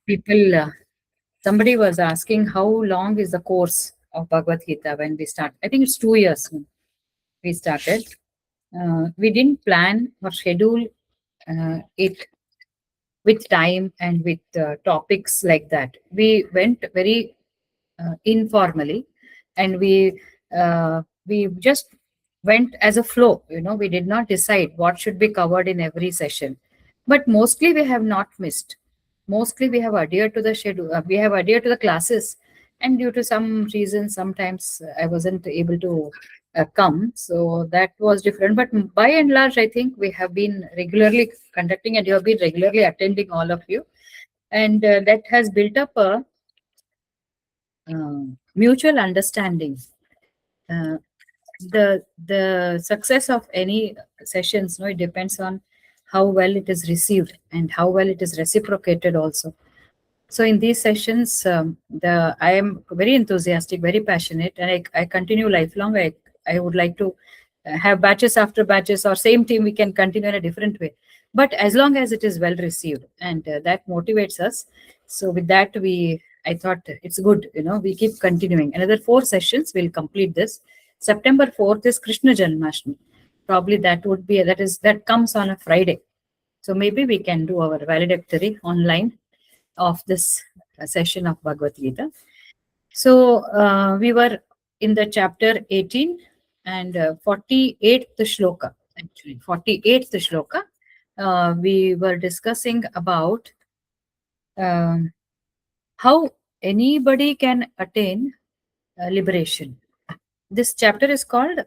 People, somebody was asking how long is the course of Bhagavad Gita when we start. I think it's 2 years we started. We didn't plan or schedule it with time and with topics like that. We went very informally, and we just went as a flow. We did not decide what should be covered in every session, but mostly we have not missed. Mostly we have adhered to the schedule. We have adhered to the classes, and due to some reason, sometimes I wasn't able to come, so that was different. But by and large, I think we have been regularly conducting, and you have been regularly attending, all of you, and that has built up a mutual understanding. Uh, the success of any sessions, it depends on how well it is received and how well it is reciprocated also. So in these sessions, the I am very enthusiastic, very passionate, and I continue lifelong. I would like to have batches after batches, or same team we can continue in a different way. But as long as it is well received, and that motivates us. So with that, I thought it's good. We keep continuing. Another 4 sessions we'll complete this. September 4th is Krishna Janmashtami. Probably that comes on a Friday. So maybe we can do our valedictory online of this session of Bhagavad Gita. So we were in the chapter 18 and 48th shloka, actually 48th shloka. We were discussing about um, how anybody can attain liberation. This chapter is called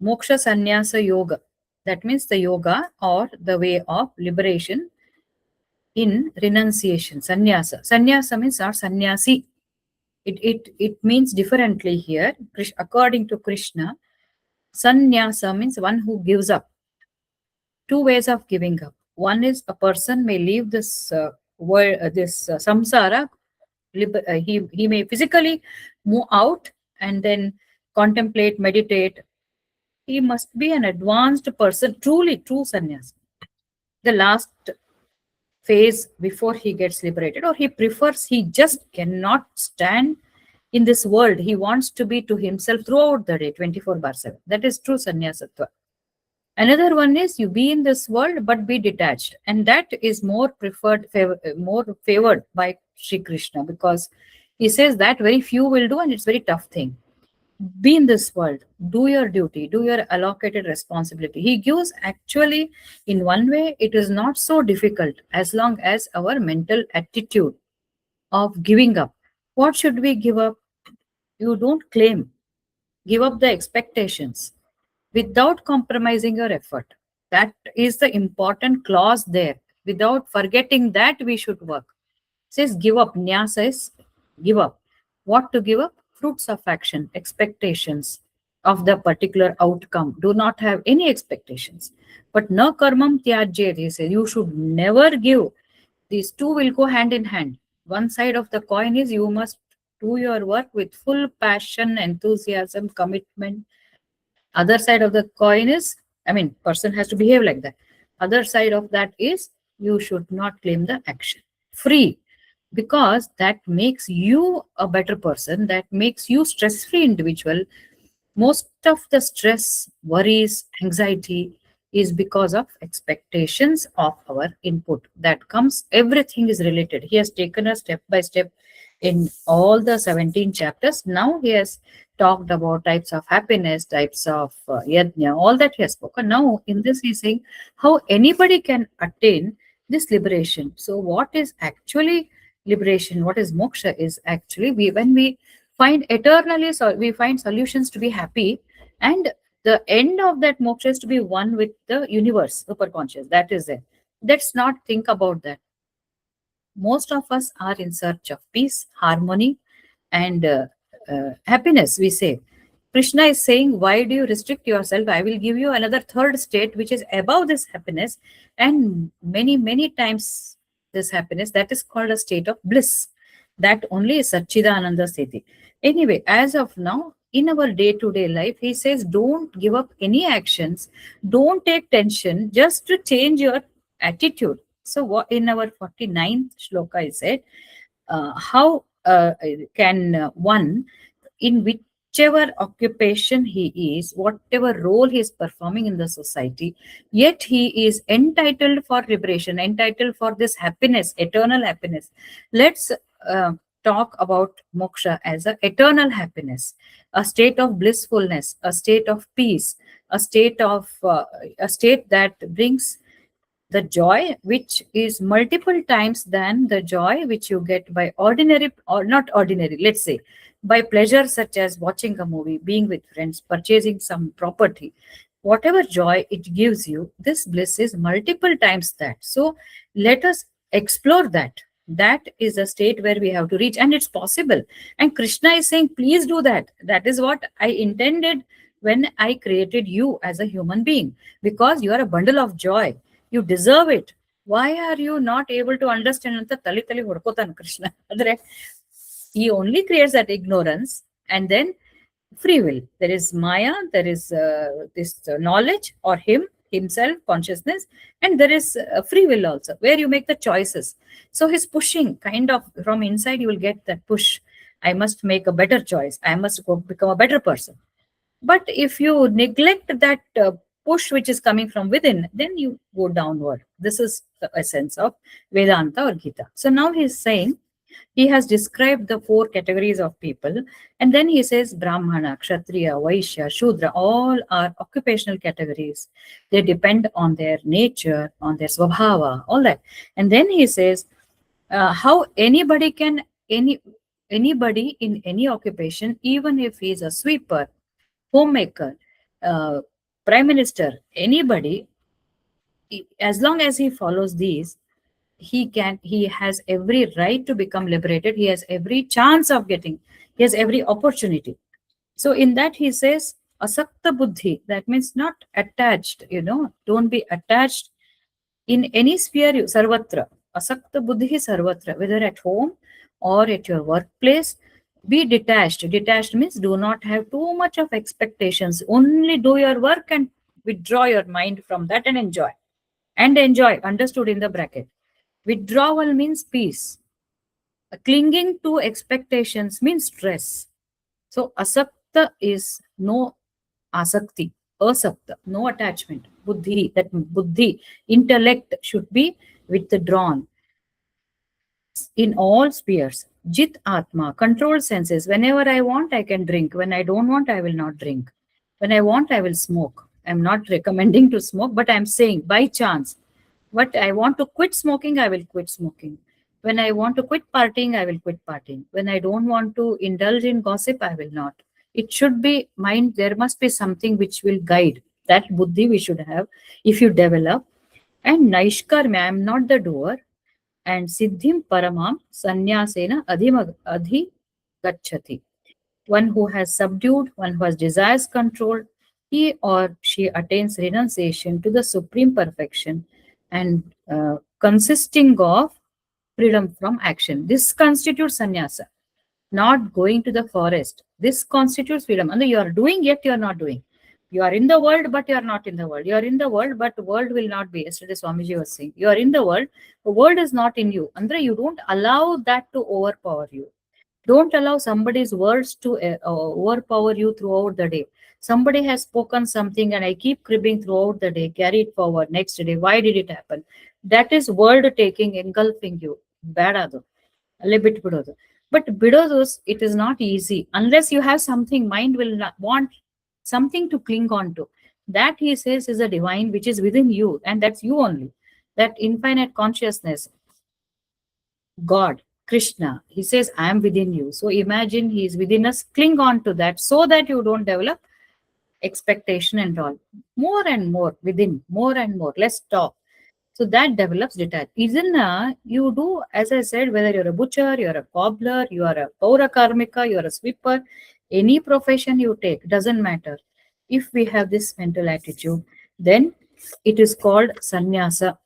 Moksha Sannyasa Yoga. That means the yoga or the way of liberation in renunciation. Sannyasa. Sannyasa means not sannyasi. It means differently here. According to Krishna, sannyasa means one who gives up. 2 ways of giving up. One is a person may leave this world, this samsara. He may physically move out and then contemplate, meditate. He must be an advanced person, truly true sannyasa. The last phase before he gets liberated, or he just cannot stand in this world. He wants to be to himself throughout the day, 24/7. That is true sannyasatva. Another one is you be in this world but be detached, and that is more more favored by Sri Krishna, because he says that very few will do, and it's very tough thing. Be in this world, do your duty, do your allocated responsibility. He gives, actually, in one way it is not so difficult as long as our mental attitude of giving up. What should we give up? You don't claim. Give up the expectations without compromising your effort. That is the important clause there. Without forgetting that we should work. It says give up. Nyasa is give up. What to give up? Fruits of action, expectations of the particular outcome. Do not have any expectations. But na karmam tyajyet, he says, you should never give. These two will go hand in hand. One side of the coin is you must do your work with full passion, enthusiasm, commitment. Other side of the coin is, person has to behave like that. Other side of that is you should not claim the action. Free, because that makes you a better person, that makes you stress-free individual. Most of the stress, worries, anxiety is because of expectations of our input. That comes, everything is related. He has taken us step by step in all the 17 chapters. Now he has talked about types of happiness, types of yajna, all that he has spoken. Now in this he is saying how anybody can attain this liberation. So what is actually liberation, what is moksha, is actually when we find eternally, so we find solutions to be happy, and the end of that moksha is to be one with the universe, super conscious. That is it. Let's not think about that. Most of us are in search of peace, harmony, and happiness, we say. Krishna is saying, why do you restrict yourself? I will give you another third state which is above this happiness, and many, many times this happiness, that is called a state of bliss. That only is Satchidananda Sthiti. Anyway, as of now, in our day-to-day life, he says, don't give up any actions, don't take tension, just to change your attitude. So what in our 49th shloka is said, how can one, in whichever occupation he is, whatever role he is performing in the society, yet he is entitled for liberation, entitled for this happiness, eternal happiness. Let's uh, talk about moksha as a eternal happiness, a state of blissfulness, a state of peace, a state that brings the joy which is multiple times than the joy which you get by ordinary, or not ordinary, let's say by pleasure such as watching a movie, being with friends, purchasing some property. Whatever joy it gives you, this bliss is multiple times that. So let us explore that. That is a state where we have to reach, and it's possible. And Krishna is saying, please do that. That is what I intended when I created you as a human being, because you are a bundle of joy. You deserve it. Why are you not able to understand ಅಂತ ತಲೆ ತಲೆ ಹೊಡ್ಕೋತಾನೆ ಕೃಷ್ಣ. ಆದ್ರೆ he only creates that ignorance, and then free will. There is maya, there is this knowledge, or himself, consciousness, and there is free will also, where you make the choices. So he's pushing, kind of from inside you will get that push. I must make a better choice. I must go become a better person. But if you neglect that push which is coming from within, then you go downward. This is the essence of Vedanta or Gita. So now he's saying, he has described the four categories of people, and then he says Brahmana, Kshatriya, Vaishya, Shudra, all are occupational categories. They depend on their nature, on their swabhava, all that. And then he says how anybody in any occupation, even if he is a sweeper, homemaker, uh, prime minister, anybody, as long as he follows these, he has every right to become liberated. He has every chance of getting, he has every opportunity. So in that he says asakta buddhi, that means not attached, don't be attached in any sphere, sarvatra. Asakta buddhi sarvatra, whether at home or at your workplace. Be detached. Detached means do not have too much of expectations. Only do your work and withdraw your mind from that and enjoy. And enjoy, understood in the bracket. Withdrawal means peace. Clinging to expectations means stress. So asakta is no asakti, asakta, no attachment. Buddhi, that buddhi, intellect should be withdrawn in all spheres. Jit Atma, controlled senses. Whenever I want, I can drink. When I don't want, I will not drink. When I want, I will smoke. I'm not recommending to smoke, but I'm saying by chance. But I want to quit smoking, I will quit smoking. When I want to quit partying, I will quit partying. When I don't want to indulge in gossip, I will not. It should be mind. There must be something which will guide. That buddhi we should have if you develop. And Naishkarma, I am not the doer. And Siddhim Paramam Sanyasena Adhi Gachati. One who has subdued, one who has desires controlled, he or she attains renunciation to the supreme perfection, and consisting of freedom from action. This constitutes sannyasa, not going to the forest. This constitutes freedom. And you are doing, yet you are not doing. You are in the world, but you are not in the world. You are in the world, but the world will not be. Yesterday, Swamiji was saying, you are in the world is not in you. Andre, you don't allow that to overpower you. Don't allow somebody's words to overpower you throughout the day. Somebody has spoken something and I keep cribbing throughout the day, carry it forward next day. Why did it happen? That is world taking, engulfing you. Bad adu. Alle bitbidodu. But bidodus, it is not easy. Unless you have something, mind will not want something to cling on to. That he says is a divine which is within you, and that's you only. That infinite consciousness, God, Krishna, he says, I am within you. So imagine he is within us, cling on to that so that you don't develop expectation and all. More and more within, more and more, less talk. So that develops detach. Isn't you do, as I said, whether you're a butcher, you're a cobbler, you are a paura karmika, you're a sweeper, any profession you take, doesn't matter. If we have this mental attitude, then it is called sannyasa.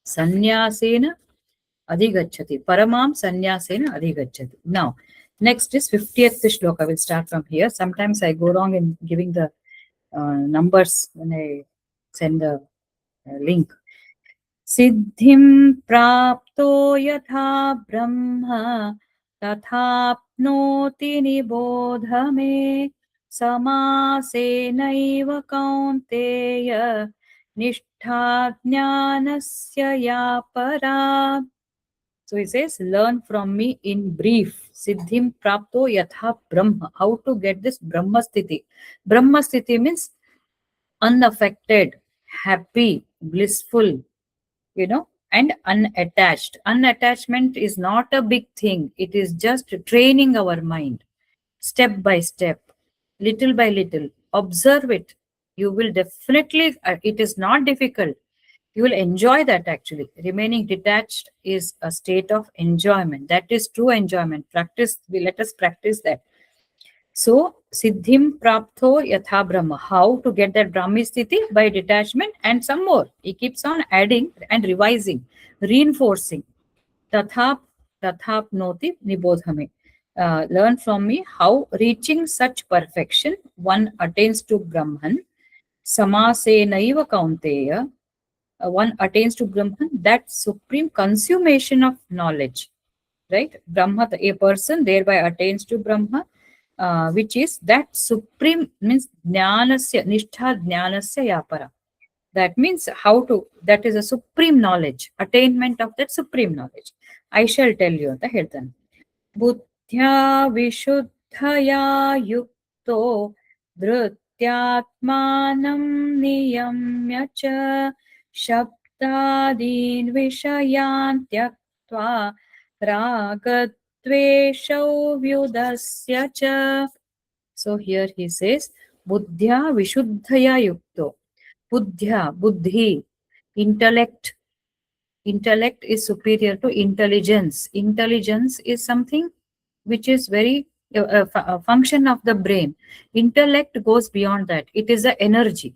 Sannyasena adhigachati. Paramam sannyasena adhigachati. Now, next is 50th shloka. We'll start from here. Sometimes I go wrong in giving the numbers when I send the link. सिद्धिं प्राप्तो यथा ब्रह्म तथाप्नोति निबोध मे समासेनैव कौन्तेय निष्ठा ज्ञानस्य या परा. So he says, learn from me in brief. Siddhim prapto yatha brahma. How to get this Brahma sthiti? Brahma sthiti means unaffected, happy, blissful, and unattached. Unattachment is not a big thing. It is just training our mind step by step, little by little. Observe it. You will definitely, it is not difficult. You will enjoy that actually. Remaining detached is a state of enjoyment. That is true enjoyment. Practice, let us practice that. So, Siddhim Praptho Yatha Brahma. How to get that Brahmi Sthiti? By detachment and some more. He keeps on adding and revising, reinforcing. Tathap Tathapnoti Nibodhame. Learn from me how reaching such perfection one attains to Brahman. Samasenaiva Kaunteya. One attains to Brahman, that supreme consummation of knowledge. Right? Brahma, a person thereby attains to Brahma, which is that supreme means jnanasya, nishtha jnanasya yapara. That means how to, that is a supreme knowledge, attainment of that supreme knowledge. I shall tell you the Hirtan. Buddhya vishuddhaya yukto dhrutyatmanam niyamya cha shabdadin vishayan tyaktva ragadveshau vyudasya cha. So here he says, Buddhya vishuddhaya yukto. Buddhya, buddhi, intellect. Intellect is superior to intelligence. Intelligence is something which is very a function of the brain. Intellect goes beyond that. It is the energy.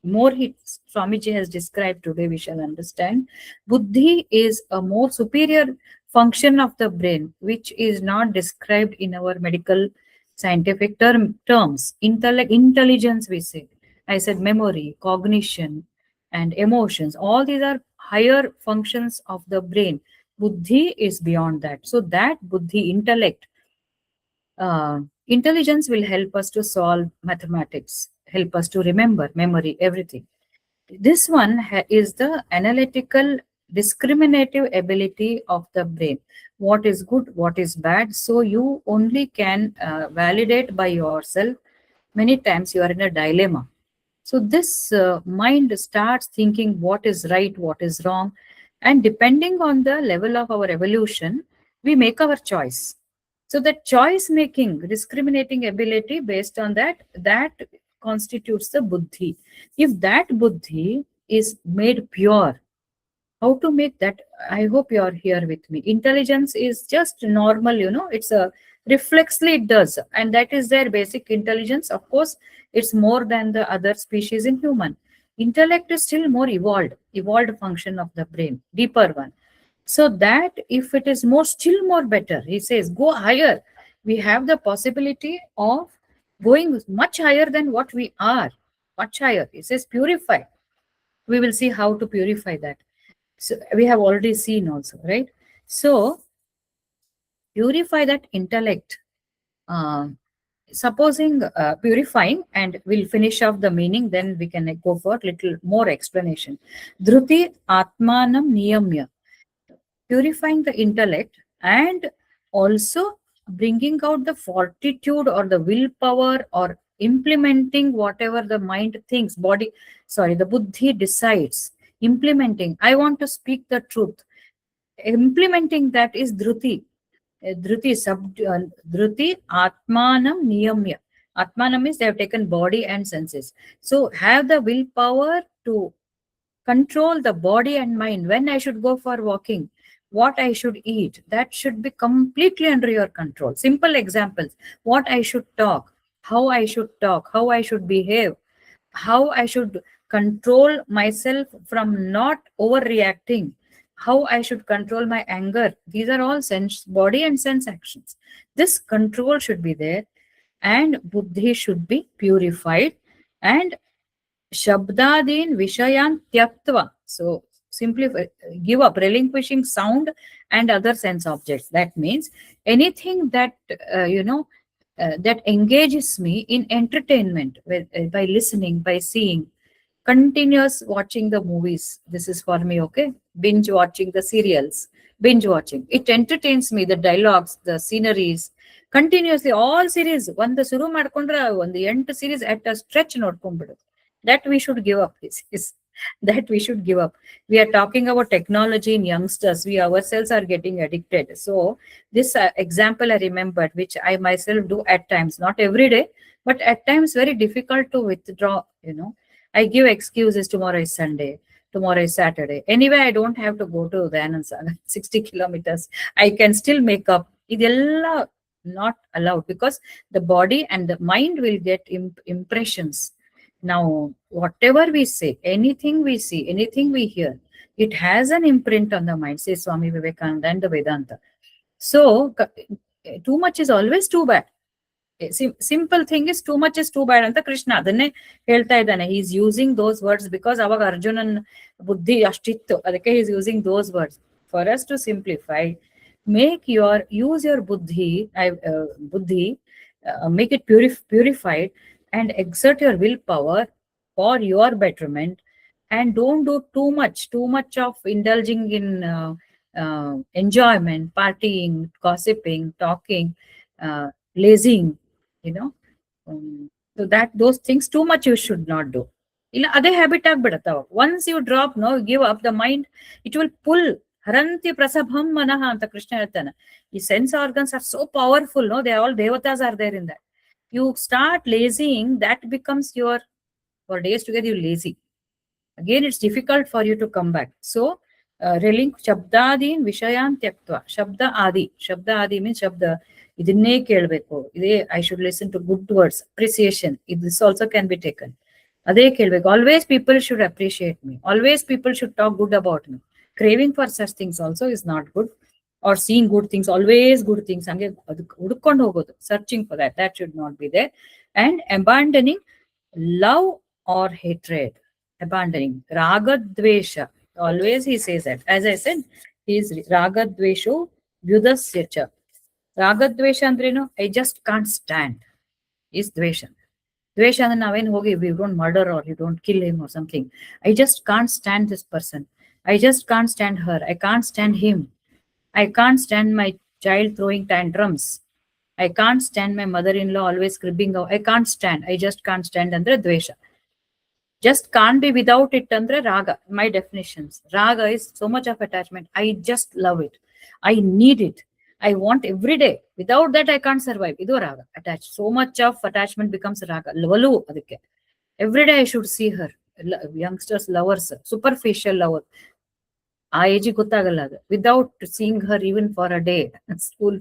More he, Swamiji has described today, we shall understand. Buddhi is a more superior function of the brain, which is not described in our medical scientific terms. Intelligence, we say. I said memory, cognition, and emotions. All these are higher functions of the brain. Buddhi is beyond that. So that buddhi, intellect, intelligence will help us to solve mathematics, help us to remember, memory, everything. This one is the analytical, discriminative ability of the brain. What is good, what is bad. So you only can validate by yourself. Many times you are in a dilemma. So this mind starts thinking what is right, what is wrong. And depending on the level of our evolution, we make our choice. So the choice making, discriminating ability based on that constitutes the buddhi. If that buddhi is made pure, how to make that? I hope you are here with me. Intelligence is just normal, it's a reflexly it does, and that is their basic intelligence. Of course, it's more than the other species in human. Intellect is still more evolved function of the brain, deeper one. So that if it is more, still more better, he says, go higher. We have the possibility of going much higher than what we are, much higher. He says, purify. We will see how to purify that. So we have already seen also, right? So purify that intellect. Uh, Supposing purifying, and we'll finish off the meaning, then we can go for little more explanation. Dhruti atmanam niyamya. Purifying the intellect and also bringing out the fortitude or the willpower or implementing whatever the mind thinks, the buddhi decides. Implementing, I want to speak the truth. Implementing that is dhruti. Dhruti atmanam niyamya. Atmanam means they have taken body and senses. So have the willpower to control the body and mind. When I should go for walking, what I should eat, that should be completely under your control. Simple examples. What I should talk, how I should talk, how I should behave, how I should control myself from not overreacting, how I should control my anger. These are all sense, body and sense actions. This control should be there, and buddhi should be purified, and shabdadin vishayan tyaktva. So Simply give up, relinquishing sound and other sense objects. That means anything that that engages me in entertainment, by listening, by seeing, continuous watching the movies. This is for me, okay? Binge watching the serials, binge watching. It entertains me, the dialogues, the sceneries, continuously, all series. One the suru madkondra, one the end series at a stretch nodkonbidu. That we should give up. This is that we should give up. We are talking about technology in youngsters. We ourselves are getting addicted. So this example I remembered, which I myself do at times, not every day, but at times very difficult to withdraw. I give excuses. Tomorrow is Sunday. Tomorrow is Saturday. Anyway, I don't have to go to the Anand 60 kilometers. I can still make up. Idella not allowed, because the body and the mind will get impressions. Now, whatever we say, anything we see, anything we hear, it has an imprint on the mind, says Swami Vivekananda and the Vedanta. So, too much is always too bad. Simple thing is too much is too bad ಅಂತ ಕೃಷ್ಣ ಅದನ್ನೇ ಹೇಳ್ತಾ ಇದ್ದಾನೆ. he is using those words because ಅವಾಗ ಅರ್ಜುನನ್ ಬುದ್ಧಿ ಅಷ್ಟಿತ್ತು, ಅದಕ್ಕೆ he is using those words for us to simplify. Use your buddhi, make it purified, and exert your willpower for your betterment, and don't do too much of indulging in enjoyment, partying, gossiping, talking, lazying, you know. So that those things too much you should not do. ಇಲ್ಲ ಅದೇ habit ಆಗ್ಬಿಡತ್ತ. Once you drop, no give up the mind, it will pull. ಹರಂತಿ ಪ್ರಸಭಂ ಮನಃ ಅಂತ ಕೃಷ್ಣ ಹೇಳ್ತಾನೆ. ಈ sense organs are so powerful, no, they all ದೇವತಾಸ್ are there in that. You start lazying, that becomes your, for days together you lazy. Again, it's difficult for you to come back. So, ಶಬ್ದಾದೀನ್ ವಿಷಯಾನ್ ತ್ಯಕ್ತ್ವ. ಶಬ್ದ ಆದಿ means ಶಬ್ದ, ಇದನ್ನೇ ಕೇಳಬೇಕು, ಇದೇ I should listen to good words, appreciation, this also can be taken. ಅದೇ ಕೇಳಬೇಕು. Always people should appreciate me, always people should talk good about me. Craving for such things also is not good. Are seeing good things, always good things, ಹಂಗೆ ಅದಕ್ಕೆ ಹುಡ್ಕೊಂಡು ಹೋಗೋದು, searching for that should not be there. And abandoning love or hatred, abandoning ragadvesha. Always he says that. As I said, he is ragadvesho vyudasya cha. Ragadvesha andreno, I just can't stand, is dvesha. Dvesha ಅಂದ್ರೆ ನಾವೇನು ಹೋಗಿ we don't murder or you don't kill him or something. I just can't stand this person. I just can't stand her. I can't stand him. I can't stand my child throwing tantrums. I can't stand my mother-in-law always cribbing out. I can't stand. I just can't stand andre dvesha. Just can't be without it andre raga. My definitions. Raga is so much of attachment. I just love it. I need it. I want every day. Without that, I can't survive. Idu raga. Attached. So much of attachment becomes raga. Lavalu adike. Every day I should see her. Youngsters, lovers, superficial lover. ಆ ಏಜಿಗೆ ಗೊತ್ತಾಗಲ್ಲ ಅದು. Without seeing her even for a day. School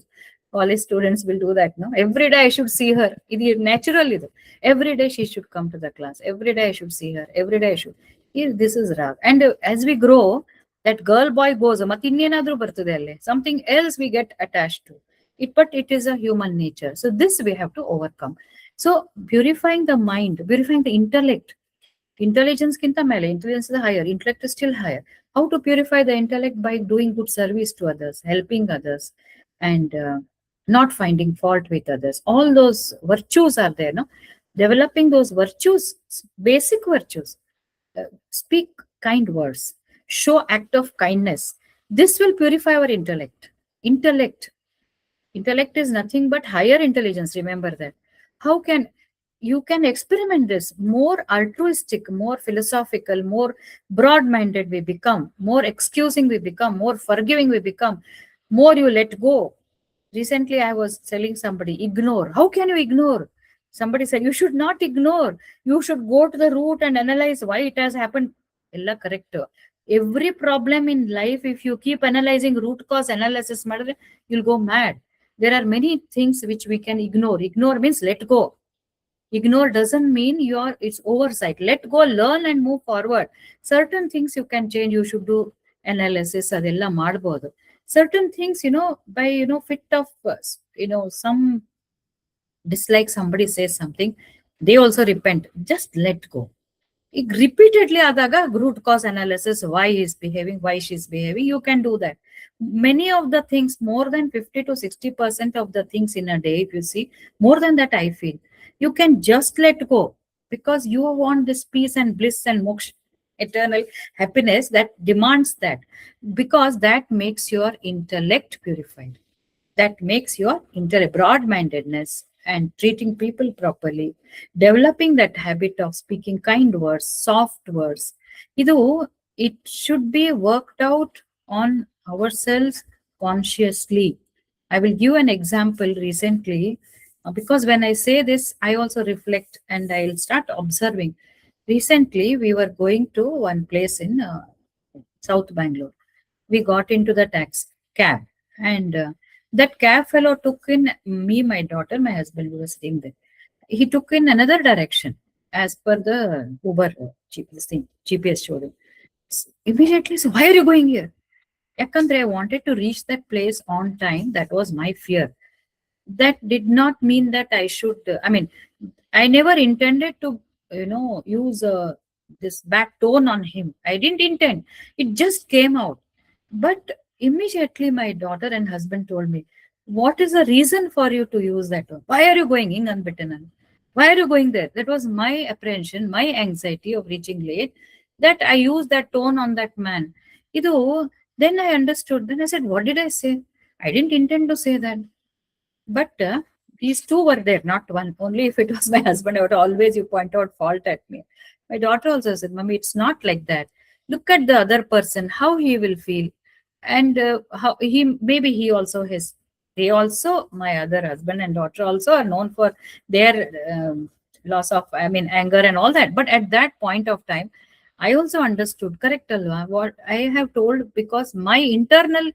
college students will do that, no. Every day I should see her. ಇದು natural ಇದು. Every day she should come to the class. Every day I should see her. Every day I should. This is ರಾಗ್. And as we grow, that girl boy goes. ಮತ್ತೆ ಇನ್ನೇನಾದ್ರೂ ಬರ್ತದೆ ಅಲ್ಲಿ. Something else we get attach to it, but it is a human nature. So this we have to overcome. So purifying the mind, purifying the intellect. Intelligence kinta mele, intelligence is higher, intellect is still higher. How to purify the intellect? By doing good service to others, helping others, and not finding fault with others. All those virtues are there, no? Developing those virtues, basic virtues. Speak kind words, show act of kindness. This will purify our intellect. Intellect is nothing but higher intelligence, remember that. How can you can experiment this? More altruistic, more philosophical, more broad-minded we become, more excusing we become, more forgiving we become, more you let go. Recently I was telling somebody, ignore. How can you ignore? Somebody said, you should not ignore. You should go to the root and analyze why it has happened. Ella correct. Every problem in life, if you keep analyzing root cause analysis, you'll go mad. There are many things which we can ignore. Ignore means let go. Ignore doesn't mean it's oversight. Let go, learn and move forward. Certain things you can change. You should do analysis. Adella madbodu. Certain things, by, fit of, some dislike, somebody says something, they also repent. Just let go. ಈಗ repeatedly ಆದಾಗ root cause analysis, why he's behaving, why she's behaving, you can do that. Many of the things, more than 50 to 60% of the things in a day, if you see, more than that, I feel, you can just let go, because you want this peace and bliss and moksha, eternal happiness, that demands that, because that makes your intellect purified, that makes your broad mindedness and treating people properly, developing that habit of speaking kind words, soft words. Idu, it should be worked out on ourselves consciously. I will give an example recently, because when I say this, I also reflect and I'll start observing. Recently, we were going to one place in South Bangalore. We got into the taxi cab, and that cab fellow took in me, my daughter, my husband, we were sitting there. He took in another direction as per the Uber GPS showed him. Immediately, so why are you going here? Yakandre, I wanted to reach that place on time. That was my fear. That did not mean that I should, I mean, I never intended to, use this bad tone on him. I didn't intend. It just came out. But immediately my daughter and husband told me, what is the reason for you to use that tone? Why are you going in unbidden? Why are you going there? That was my apprehension, my anxiety of reaching late, that I used that tone on that man. Idu, then I understood. Then I said, what did I say? I didn't intend to say that. But these two were there, not one. Only if it was my husband, I would always you point out fault at me. My daughter also said, Mommy, it's not like that. Look at the other person, how he will feel. And how he, maybe he also has, they also, my other husband and daughter also are known for their loss of, I mean, anger and all that. But at that point of time, I also understood, correct, Alva, what I have told, because my internal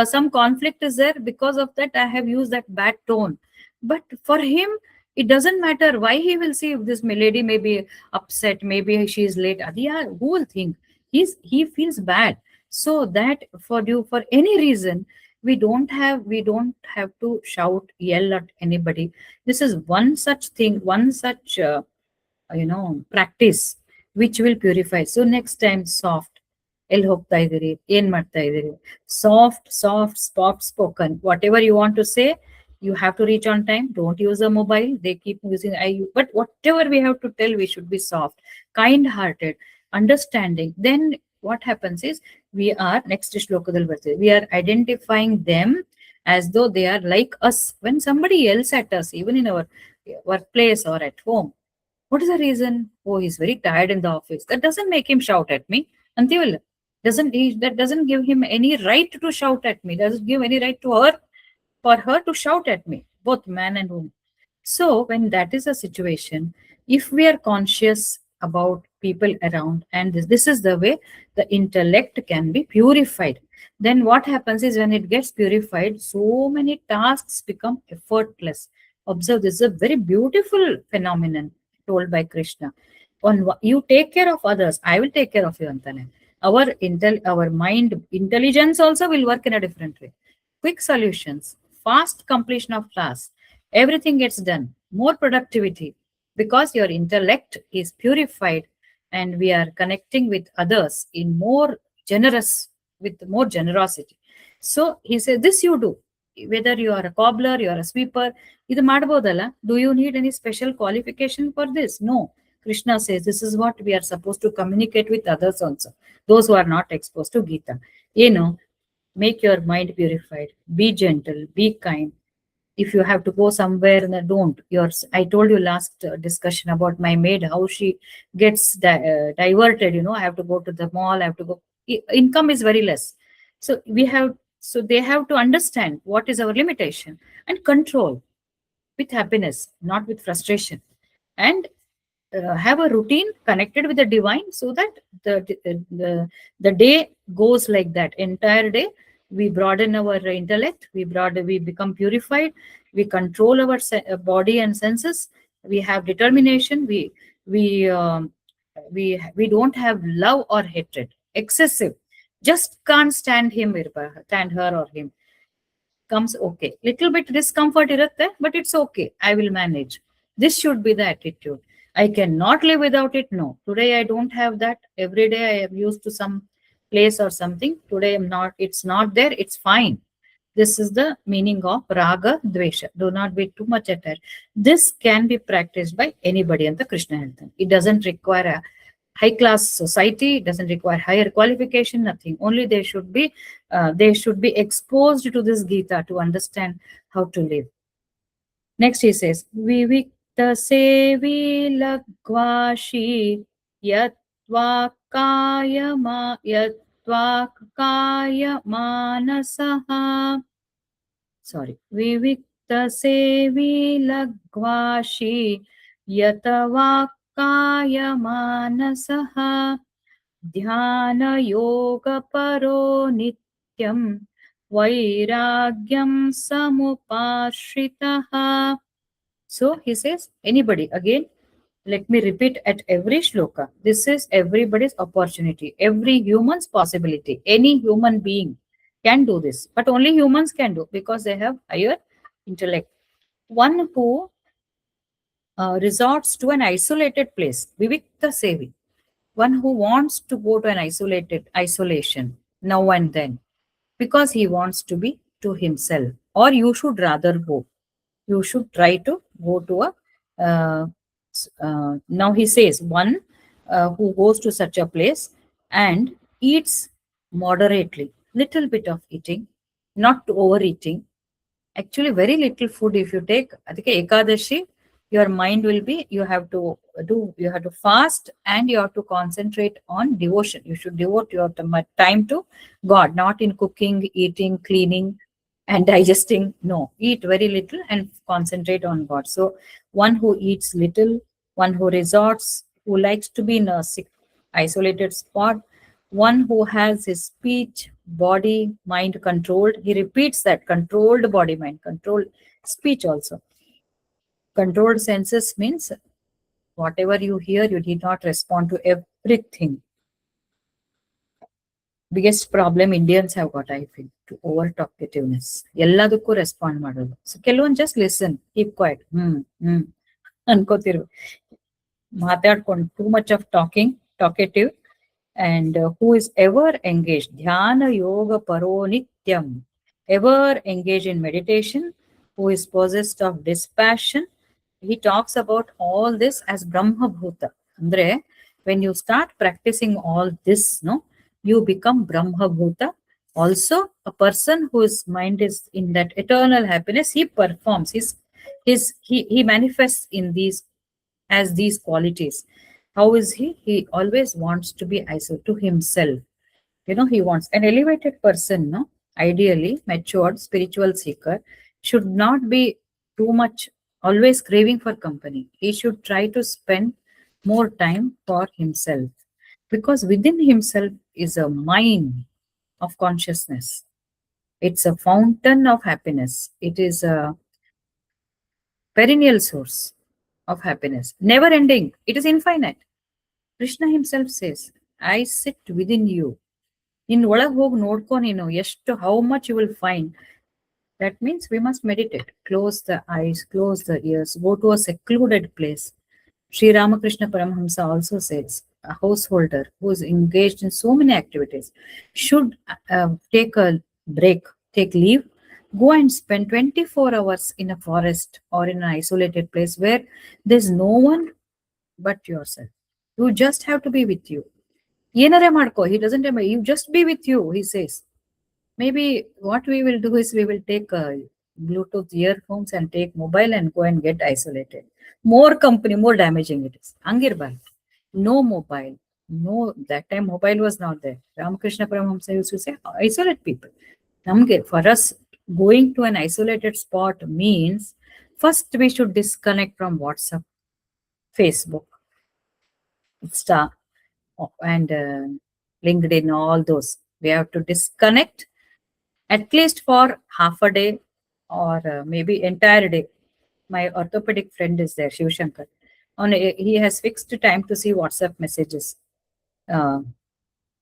some conflict is there. Because of that, I have used that bad tone. But for him, it doesn't matter why he will see if this lady may be upset, maybe she is late. Adiya, who will think he feels bad? So that for you, for any reason, we don't have to shout, yell at anybody. This is one such thing, one such practice which will purify. So next time, soft, ಎಲ್ಲಿ ಹೋಗ್ತಾ ಇದ್ದೀರಿ, ಏನ್ ಮಾಡ್ತಾ ಇದ್ದೀರಿ, soft spoken, whatever you want to say, you have to reach on time. Don't use a mobile, they keep using but whatever we have to tell, we should be soft, kind hearted, understanding. Then what happens is, we are, next shlokadal barte, we are identifying them as though they are like us. When somebody yells at us, even in our workplace or at home, what is the reason? Oh, he's very tired in the office. That doesn't make him shout at me. Until that doesn't give him any right to shout at me. Doesn't give any right to her, for her to shout at me, both man and woman. So when that is a situation, if we are conscious about people around, and this is the way the intellect can be purified, then what happens is, when it gets purified, so many tasks become effortless. Observe, this is a very beautiful phenomenon told by Krishna. You take care of others, I will take care of you, Antane. Our mind intelligence also will work in a different way. Quick solutions, fast completion of tasks, everything gets done, more productivity, because your intellect is purified, and we are connecting with others in more generous, with more generosity. So he said, this you do, whether you are a cobbler, you are a sweeper, idu ಮಾಡಬಹುದಲ್ಲ. Do you need any special qualification for this? No. Krishna says this is what we are supposed to communicate with others also, those who are not exposed to Gita. Make your mind purified, be gentle, be kind. If you have to go somewhere, don't. I told you last discussion about my maid, how she gets diverted. I have to go to the mall, I have to go. Income is very less. So they have to understand what is our limitation, and control with happiness, not with frustration, and have a routine connected with the divine, so that the day goes like that. Entire day, we broaden our intellect, we become purified, we control our body and senses, we have determination, we don't have love or hatred, excessive, just can't stand him, stand her or him, comes okay, little bit discomfort irutte, but it's okay, I will manage. This should be the attitude. I cannot live without it. No. Today I don't have that. Every day I am used to some place or something. Today I'm not, it's not there. It's fine. This is the meaning of raga dvesha. Do not be too much attached. This can be practiced by anybody in the Krishna health. It doesn't require a high class society. It doesn't require higher qualification. Nothing. Only they should be exposed to this Gita to understand how to live. Next he says, Vivikta sevi lagvashi yatva kaya manasaha. Sorry. Vivikta sevi lagvashi yatva kaya manasaha. Dhyana yoga paro nityam vairagyam samupashritaha. So he says, anybody, again, let me repeat at every shloka. This is everybody's opportunity, every human's possibility. Any human being can do this, but only humans can do because they have higher intellect. One who resorts to an isolated place, Vivikta Sevi, one who wants to go to an isolation now and then because he wants to be to himself, or you should rather go, you should try to go to a now he says one who goes to such a place and eats moderately, little bit of eating, not overeating. Actually, very little food. If you take, I think Ekadashi, your mind will be, you have to fast and you have to concentrate on devotion. You should devote your time to God, not in cooking, eating, cleaning, and digesting. No, eat very little and concentrate on God. So, one who eats little, one who resorts, who likes to be in a isolated spot, one who has his speech, body, mind controlled. He repeats that controlled body, mind, controlled speech also. Controlled senses means whatever you hear, you did not respond to everything. Biggest problem Indians have got, I feel, to over talkativeness. ಎಲ್ಲದಕ್ಕೂ respond ಮಾಡೋದು. So ಕೆಲವೊಂದು just listen, keep quiet, ಅನ್ಕೋತಿರು, ಮಾತಾಡ್ಕೊಂಡು too much of talkative, and who is ever engaged, dhyana yoga paro nityam, ever engaged in meditation, who is possessed of dispassion. He talks about all this as brahma bhuta. Andre, when you start practicing all this, no, you become brahma bhuta. Also, a person whose mind is in that eternal happiness, he performs he manifests in these as these qualities. How is he? He always wants to be isolated to himself. He wants an elevated person, no? Ideally, matured spiritual seeker should not be too much always craving for company. He should try to spend more time for himself because within himself is a mine of consciousness. It's a fountain of happiness. It is a perennial source of happiness, never ending. It is infinite. Krishna himself says, I sit within you. In ಒಳಗೆ ಹೋಗಿ ನೋಡ್ಕೊ ನೀನು ಎಷ್ಟು, how much you will find. That means we must meditate. Close the eyes, close the ears, go to a secluded place. Sri Ramakrishna Paramahamsa also says, a householder who is engaged in so many activities should take a break, take leave, go and spend 24 hours in a forest or in an isolated place where there's no one but yourself. You just have to be with you. Yenare madko. He doesn't have, you just be with you, he says. Maybe what we will do is we will take Bluetooth earphones and take mobile and go and get isolated. More company, more damaging it is. Angirbai. No mobile. No, that time mobile was not there. Ramakrishna Paramahamsa used to say, isolate people. For us, going to an isolated spot means first we should disconnect from WhatsApp, Facebook, Insta, and LinkedIn, all those. We have to disconnect at least for half a day or maybe entire day. My orthopedic friend is there, Shiv Shankar. He has fixed time to see WhatsApp messages.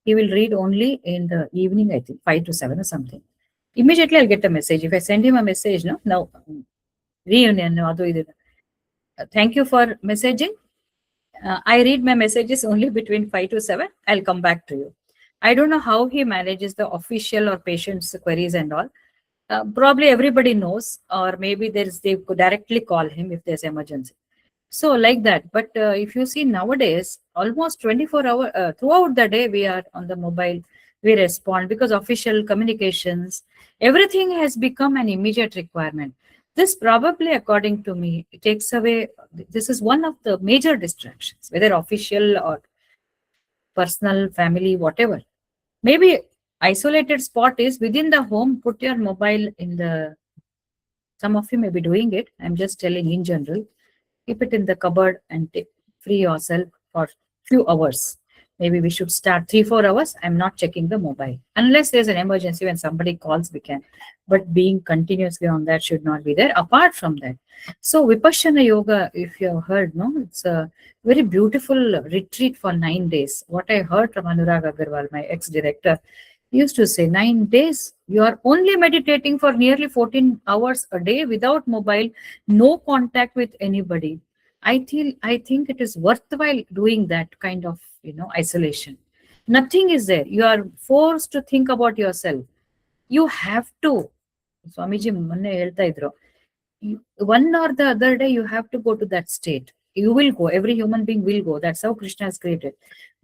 He will read only in the evening, I think, 5 to 7 or something. Immediately I'll get a message. If I send him a message, no, now reunion, thank you for messaging. I read my messages only between 5 to 7. I'll come back to you. I don't know how he manages the official or patient's queries and all. Probably everybody knows, or maybe they could directly call him if there's emergency. So like that. But if you see nowadays, almost 24 hour throughout the day, we are on the mobile. We respond because official communications, everything has become an immediate requirement. This probably, according to me, it takes away. This is one of the major distractions, whether official or personal, family, whatever. Maybe isolated spot is within the home. Put your mobile in the. Some of you may be doing it. I'm just telling in general. Keep it in the cupboard and free yourself for few hours. Maybe we should start 3 4 hours. I'm not checking the mobile unless there's an emergency. When somebody calls, we can, but being continuously on that should not be there. Apart from that, so Vipassana yoga, if you have heard, no, it's a very beautiful retreat for 9 days. What I heard from Anurag Agarwal, my ex-director, he used to say 9 days you are only meditating for nearly 14 hours a day without mobile, no contact with anybody. I think it is worthwhile doing that kind of isolation. Nothing is there. You are forced to think about yourself. You have to. Swamiji ಮೊನ್ನೆ ಹೇಳ್ತಾ ಇದ್ರು, one or the other day you have to go to that state. You will go. Every human being will go. That's how Krishna has created.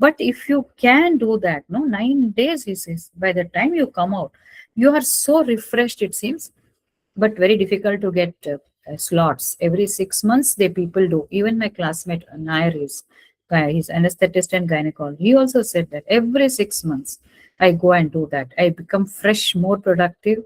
But if you can do that, no, 9 days, he says, by the time you come out, you are so refreshed, it seems, but very difficult to get slots. Every 6 months, they people do. Even my classmate, Nair, he's anesthetist and gynecologist. He also said that every 6 months, I go and do that. I become fresh, more productive.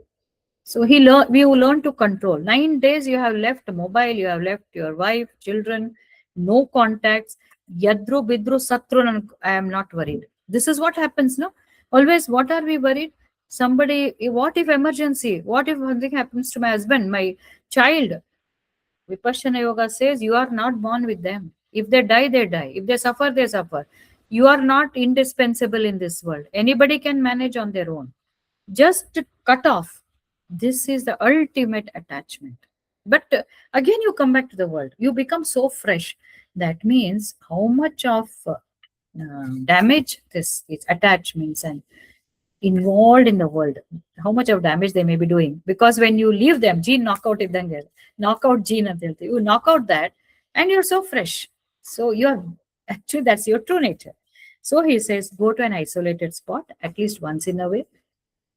So we learn to control. 9 days you have left mobile, you have left your wife, children, no contacts. Yadru bidru satru, I am not worried. This is what happens, no? Always, what are we worried? Somebody, what if emergency? What if something happens to my husband, my child? Vipassana Yoga says you are not born with them. If they die, they die. If they suffer, they suffer. You are not indispensable in this world. Anybody can manage on their own. Just cut off. This is the ultimate attachment. But again, you come back to the world. You become so fresh. That means how much of damage these attachments and involved in the world, how much of damage they may be doing. Because when you leave them, gene knockout iddange, knockout gene ಅಂತ ಹೇಳ್ತೀವಿ. You knock out that and you're so fresh. So you're actually, that's your true nature. So he says, go to an isolated spot at least once in a way.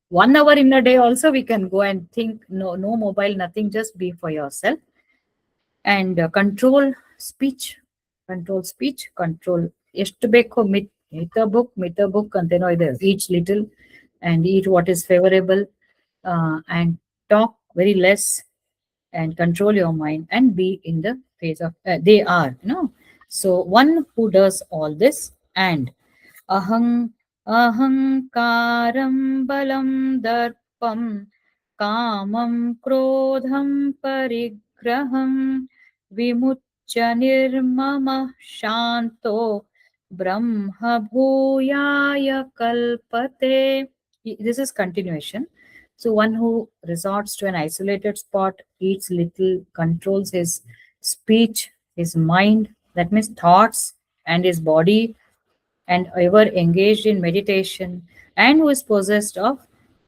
1 hour in a day also we can go and think, no mobile, nothing, just be for yourself. And control ಎಷ್ಟು ಬೇಕೋ ಮಿತ book ಅಂತೇನೋ ಇದೆ, each little and eat what is favorable, and talk very less and control your mind and be in the phase of they are, so one who does all this, and aham ahankaram balam darpam kamam krodham parigraham vimucya nirmama shanto brahma bhuyaya kalpate. This is continuation. So one who resorts to an isolated spot, eats little, controls his speech, his mind, that means thoughts, and his body, and ever engaged in meditation, and who is possessed of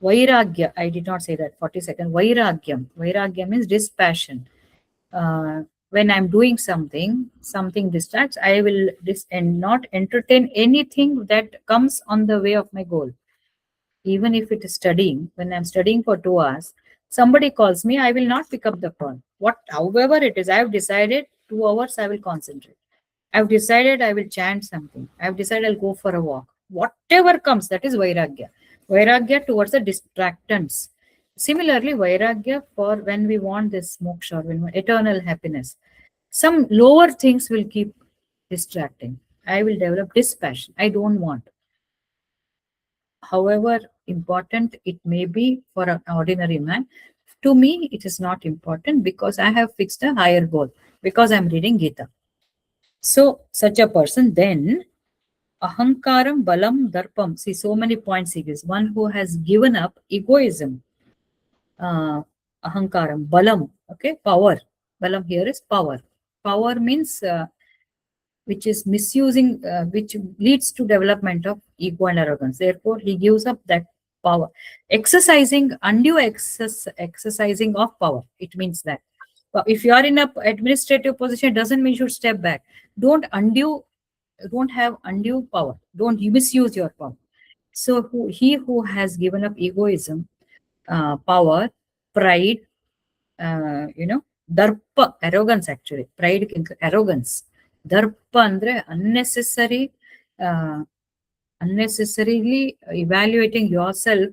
vairagya. I did not say that, 40 seconds. Vairagyam. Vairagya means dispassion. When I'm doing something distracts, I will and not entertain anything that comes on the way of my goal. Even if it is studying, when I'm studying for 2 hours, somebody calls me, I will not pick up the call. However it is, I have decided 2 hours I will concentrate. I've decided I will chant something. I've decided I'll go for a walk. Whatever comes, that is Vairagya. Vairagya towards the distractants. Similarly, Vairagya for when we want this moksha, when we want eternal happiness. Some lower things will keep distracting. I will develop dispassion. I don't want. However important it may be for an ordinary man, to me it is not important because I have fixed a higher goal, because I'm reading Gita. So such a person then, ahankaram balam darpam, see so many points he gives. One who has given up egoism, ahankaram, balam, okay, power. Balam here is power. Power means which is misusing, which leads to development of ego and arrogance. Therefore, he gives up that power. Exercising of power. It means that if you are in a administrative position, it doesn't mean you should step back. Don't have undue power. Don't misuse your power. So he who has given up egoism, power, pride, darpa, arrogance actually. Pride, arrogance. Darpa andre unnecessarily evaluating yourself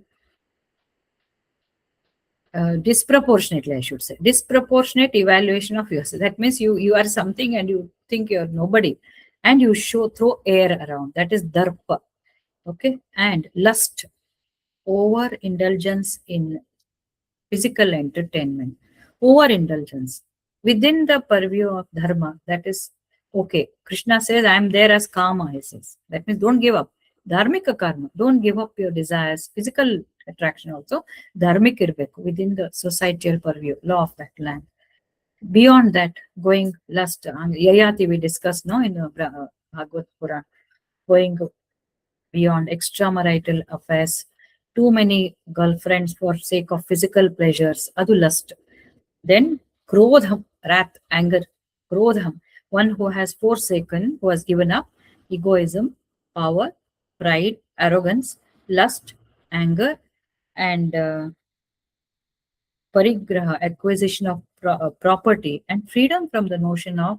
disproportionately, I should say. Disproportionate evaluation of yourself. That means you are something and you think you're nobody, and you throw air around. That is darpa. Okay. And lust, overindulgence in physical entertainment, overindulgence within the purview of dharma. That is okay. Krishna says, I am there as karma, he says. That means don't give up. Dharmika karma. Don't give up your desires. Physical attraction also. Dharmic irbeku within the societal purview, law of that land. Beyond that, going lust, yayati we discussed no in Bhagavad Puran, going beyond extramarital affairs, too many girlfriends for sake of physical pleasures, adu lust. Then krodham, wrath, anger, krodham, one who has forsaken, who has given up egoism, power, pride, arrogance, lust, anger, and parigraha, acquisition of property, and freedom from the notion of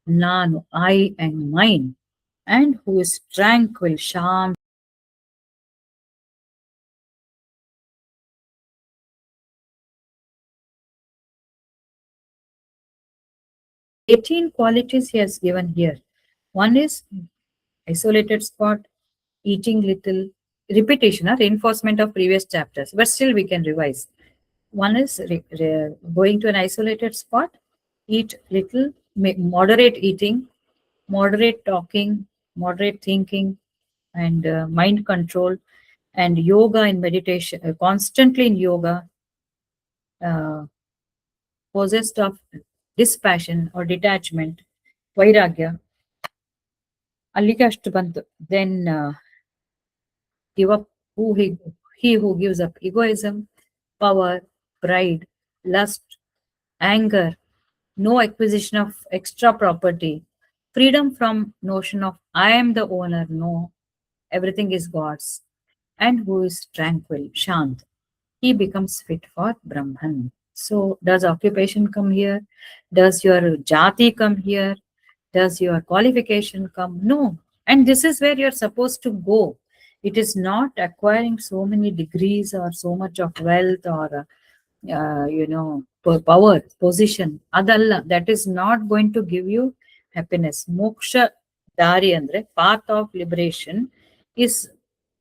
nanu, I and mine, and who is tranquil, sham. 18 qualities he has given here. One is isolated spot, eating little, repetition, reinforcement of previous chapters, but still we can revise. One is going to an isolated spot, eat little, moderate eating, moderate talking, moderate thinking, and mind control, and yoga and meditation, constantly in yoga, possessed of dispassion or detachment, vairagya, ಅಲ್ಲಿಗೆ ಅಷ್ಟು ಬಂತು. Then give up he who gives up egoism, power, pride, lust, anger, no acquisition of extra property, freedom from notion of I am the owner, no, everything is God's, and who is tranquil, shant, he becomes fit for Brahman. So does occupation come here? Does your jati come here? Does your qualification come? No. And this is where you're supposed to go. It is not acquiring so many degrees or so much of wealth or, power, position. Adalla, that is not going to give you happiness. Moksha dari andre, path of liberation, is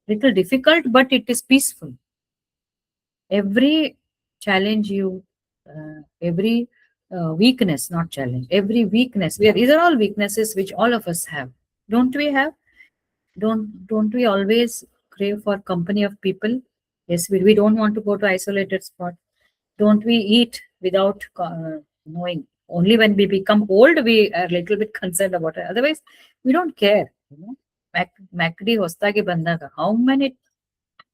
little difficult, but it is peaceful. Every challenge every weakness, not challenge, every weakness, these are all weaknesses which all of us have. Don't we have? Don't we always crave for company of people? Yes, we don't want to go to isolated spot. Don't we eat without knowing? Only when we become old, we are a little bit concerned about it. Otherwise, we don't care. MacD hostage bandaga, how many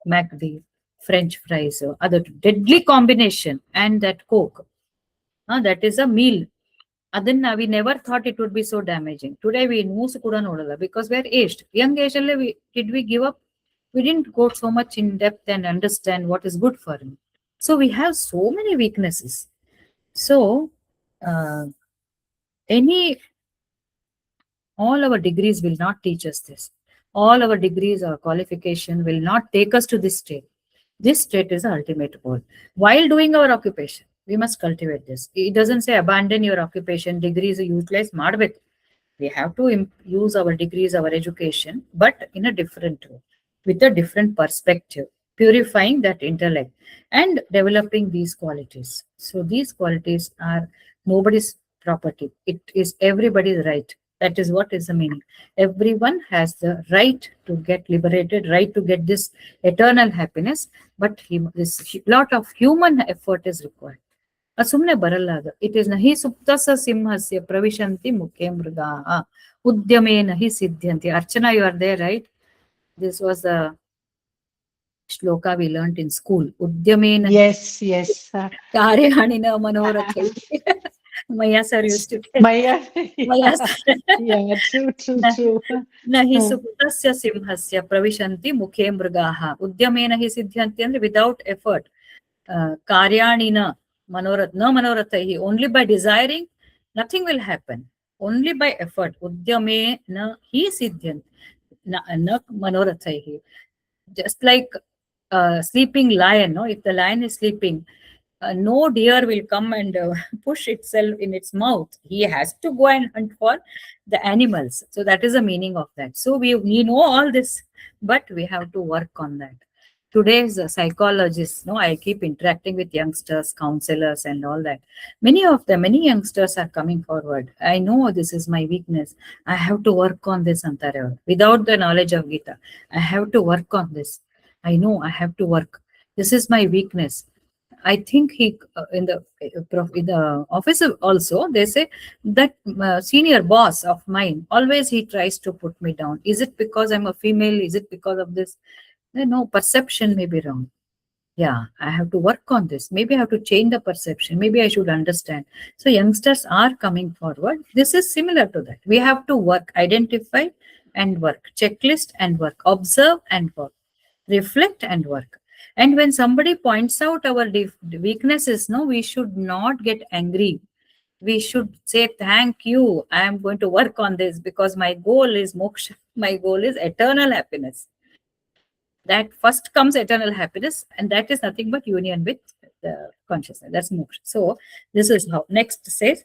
MacD, French fries, other deadly combination, and that Coke. That is a meal. Adanna, we never thought it would be so damaging. Today we news kuda nodala because we are aged. Young age did we give up? We didn't go so much in depth and understand what is good for him. So we have so many weaknesses. So all our degrees will not teach us this. All our degrees or qualification will not take us to this state. This state is the ultimate goal. While doing our occupation, we must cultivate this. It doesn't say abandon your occupation, degrees utilize ಮಾಡಬೇಕು. We have to use our degrees, our education, but in a different way, with a different perspective, purifying that intellect and developing these qualities. So these qualities are nobody's property. It is everybody's right. That is what is the meaning. Everyone has the right to get liberated, right to get this eternal happiness, but this lot of human effort is required. ಸುಮ್ನೆ ಬರಲ್ಲ ಅದು. It is ನಹಿ ಸುಪ್ತಸ ಸಿಂಹಸ್ಯ ಪ್ರವಿಶಂತಿ ಮುಖೇ ಮೃಗಾಃ ಉದ್ಯಮೇ ನಹಿ ಸಿದ್ಧ್ಯಂತಿ. Archana, you are there, right? This was the shloka we learnt in school. Udyame nahi Yes. karyanina manorathai. Maya sir used to tell. Maya, Maya yeah, sir. yeah, true. Nahi suptasya simhasya pravishanti mukhe mrigaha. Udyame nahi siddhyanti andre without effort. Karyanina manorathai. Only by desiring, nothing will happen. Only by effort. Udyame nahi siddhyanti. Na manorathai. Just like a sleeping lion, no? If the lion is sleeping, no deer will come and push itself in its mouth. He has to go and hunt for the animals. So that is the meaning of that. So we know all this, but we have to work on that. Today's psychologists, no, I keep interacting with youngsters, counselors, and all that. Many youngsters are coming forward. I know this is my weakness. I have to work on this, Antara. Without the knowledge of Gita, I have to work on this. I know I have to work. This is my weakness. I think he in the office also they say that senior boss of mine always he tries to put me down. Is it because I'm a female? Is it because of this? No, perception may be wrong. Yeah, I have to work on this. Maybe I have to change the perception. Maybe I should understand. So youngsters are coming forward. This is similar to that. We have to work, identify and work, checklist and work, observe and work, reflect and work. And when somebody points out our weaknesses, no, we should not get angry. We should say, thank you. I am going to work on this because my goal is moksha. My goal is eternal happiness. That first comes eternal happiness, and that is nothing but union with the consciousness. That's moksha. So this is how. Next says,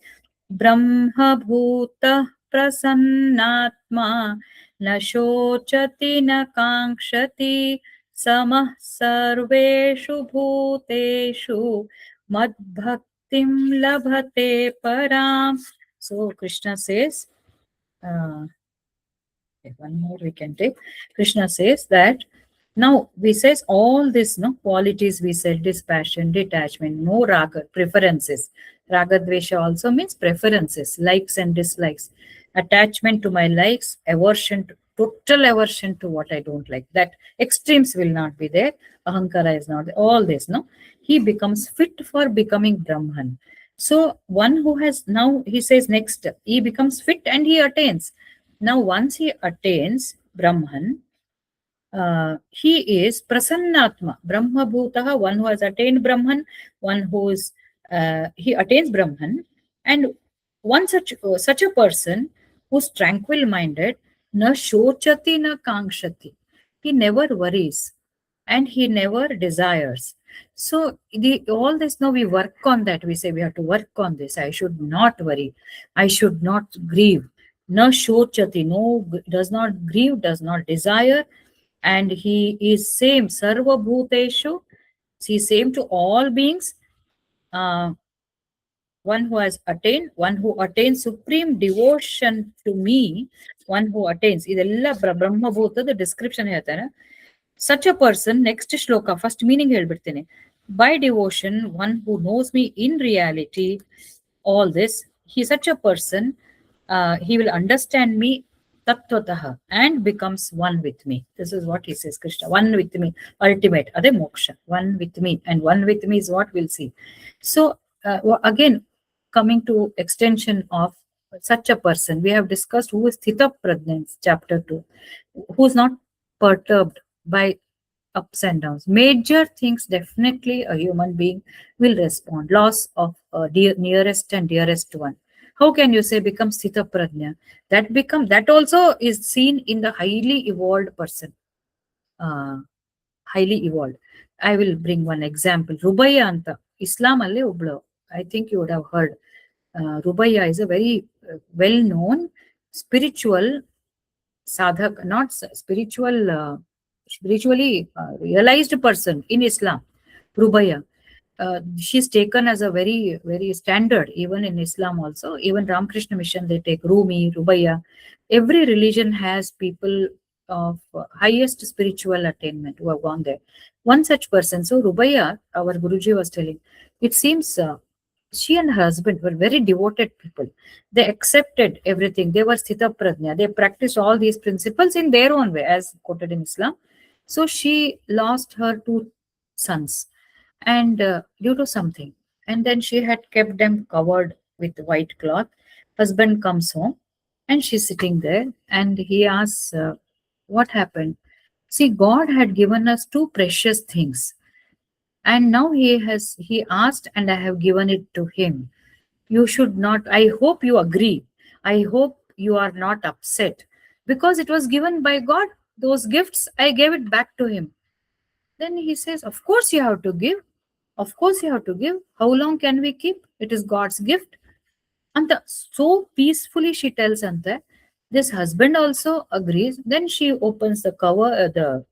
Brahma Bhuta Prasannatma Na Shochati Na Kankshati Samah Sarveshu Bhuteshu Mad Bhaktim Labhate Param. So Krishna says, one more we can take. Krishna says that now we says all this, no, qualities we said, dispassion, detachment, no raga, preferences. Raga dvesha also means preferences, likes and dislikes, attachment to my likes, aversion, total aversion to what I don't like. That extremes will not be there. Ahankara is not there. All this, no, he becomes fit for becoming Brahman. So one who has now, he says next, he becomes fit and he attains. Now once he attains Brahman, he is Prasannatma, Brahma Bhutaha, one who has attained Brahman, one who is, he attains Brahman, and one such a person who's tranquil minded, na shochati na kankshati. He never worries and he never desires. So all this now we work on that. We say we have to work on this. I should not worry. I should not grieve. Na shochati, no, does not grieve, does not desire, and he is same sarva bhuteshu. He is same to all beings. One who has attained, one who attains supreme devotion to me, one who attains. Idella Brahma Bhuta, the description ಹೇಳ್ತಾನೆ. Such a person, next shloka, first meaning ಹೇಳ್ಬಿಡ್ತೀನಿ. By devotion, one who knows me in reality, all this, he such a person, he will understand me tattvataha and becomes one with me. This is what he says, Krishna. One with me, ultimate, ade moksha. One with me, and one with me is what we'll see. So again, coming to extension of such a person, we have discussed who is Sthita Prajna in chapter 2, who is not perturbed by ups and downs. Major things, definitely a human being will respond. Loss of nearest and dearest one. How can you say become Sthita Prajna? That also is seen in the highly evolved person. Highly evolved. I will bring one example. Rubaya anta. Islam alle oblo. I think you would have heard. Rubaya is a very well-known spiritual sadhak, not spiritually realized person in Islam. Rubaya. She's taken as a very, very standard, even in Islam also. Even Ramakrishna Mission, they take Rumi, Rubaya. Every religion has people of highest spiritual attainment who have gone there. One such person, so Rubaya, our Guruji was telling, it seems She and her husband were very devoted people. They accepted everything. They were sthita prajna. They practiced all these principles in their own way, as quoted in Islam. So she lost her two sons, and due to something, and then she had kept them covered with white cloth. Husband comes home, and she's sitting there, and he asks, "What happened?" See, God had given us two precious things, and now he asked, and I have given it to him. You should not, I hope you agree, I hope you are not upset, because it was given by God. Those gifts, I gave it back to him. Then he says, of course you have to give, of course you have to give. How long can we keep? It is God's gift. And so peacefully she tells Anta. This husband also agrees. Then she opens the cover, the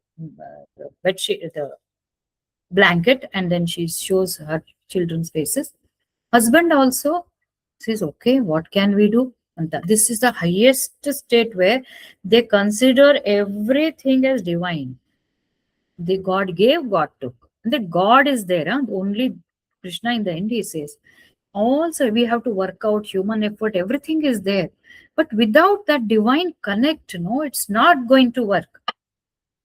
bed sheet, the blanket, and then she shows her children's faces. Husband also says, okay, what can we do? And this is the highest state where they consider everything as divine. The God gave, God took. And that God is there. Huh? Only Krishna in the end, he says. Also, we have to work out human effort. Everything is there. But without that divine connect, no, it's not going to work.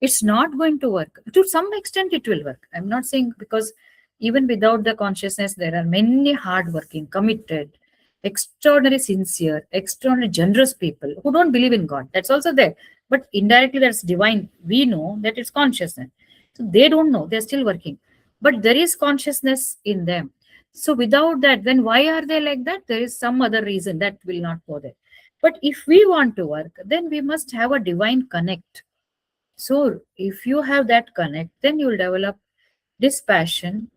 It's not going to work. To some extent it will work. I'm not saying, because even without the consciousness there are many hardworking, committed, extraordinary sincere, extraordinary generous people who don't believe in God. That's also there, but indirectly that's divine. We know that it's consciousness, so they don't know, they're still working, but there is consciousness in them. So without that, then why are they like that? There is some other reason that will not go there. But if we want to work, then we must have a divine connect. So if you have that connect, then you'll develop this passion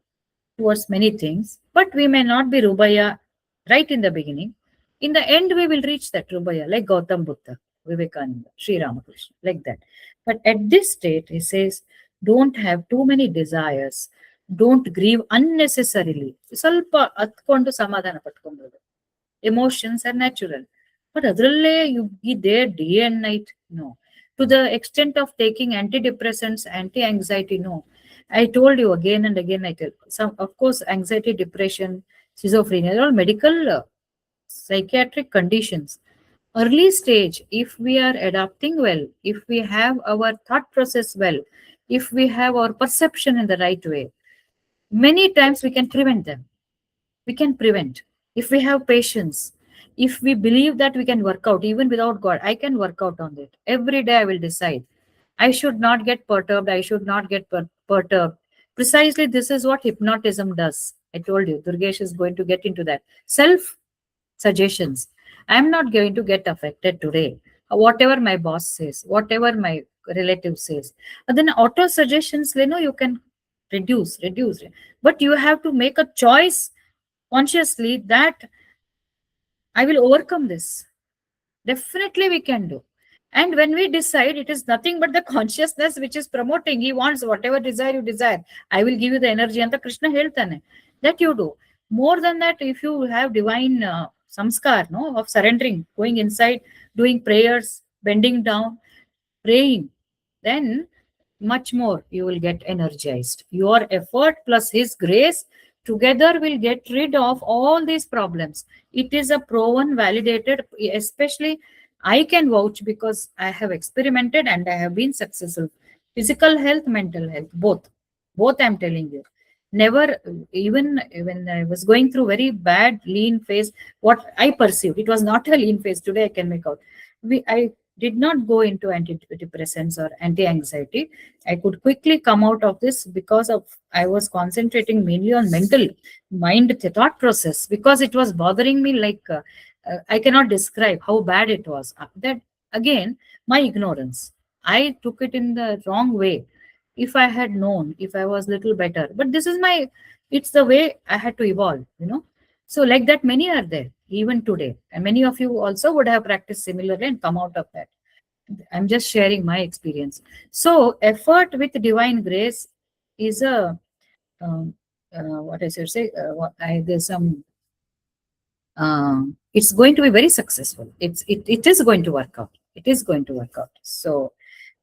towards many things. But we may not be Rubaya right in the beginning. In the end, we will reach that Rubaya, like Gautam Buddha, Vivekananda, Sri Ramakrishna, like that. But at this state, he says, don't have too many desires. Don't grieve unnecessarily. ಸ್ವಲ್ಪ ಹತ್ಕೊಂಡು ಸಮಾಧಾನ ಪಟ್ಕೊಂಡ್ಬಿಡು. Emotions are natural. But ಅದರಲ್ಲೇ you be there day and night? No. To the extent of taking antidepressants, anti-anxiety, no. I told you again and again, I tell some, of course, anxiety, depression, schizophrenia, are all medical psychiatric conditions. Early stage, if we are adapting well, if we have our thought process well, if we have our perception in the right way, many times we can prevent them. We can prevent if we have patience. If we believe that we can work out even without God, I can work out on it. Every day I will decide. I should not get perturbed. I should not get perturbed. Precisely, this is what hypnotism does. I told you, Durgesh is going to get into that. Self suggestions. I am not going to get affected today. Whatever my boss says, whatever my relative says. And then auto suggestions, you can reduce. But you have to make a choice consciously that I will overcome this. Definitely we can do. And when we decide, it is nothing but the consciousness which is promoting. He wants whatever desire you desire. I will give you the energy. And the Krishna ಹೇಳ್ತಾನೆ. That you do. More than that, if you have divine samskar, no, of surrendering, going inside, doing prayers, bending down, praying, then much more you will get energized. Your effort plus His grace together will get rid of all these problems. It is a proven, validated, especially I can vouch because I have experimented and I have been successful. Physical health, mental health, both. Both I'm telling you. Never, even when I was going through very bad lean phase, what I perceived, it was not a lean phase. Today I can make out. I did not go into antidepressants or anti-anxiety. I could quickly come out of this because of I was concentrating mainly on mental mind thought process, because it was bothering me like I cannot describe how bad it was. That again, my ignorance. I took it in the wrong way. If I had known, if I was little better, but this is my, it's the way I had to evolve. So like that, many are there even today, and many of you also would have practiced similarly and come out of that. I'm just sharing my experience. So effort with divine grace is a what I should say. There's some. It's going to be very successful. It is going to work out. It is going to work out. So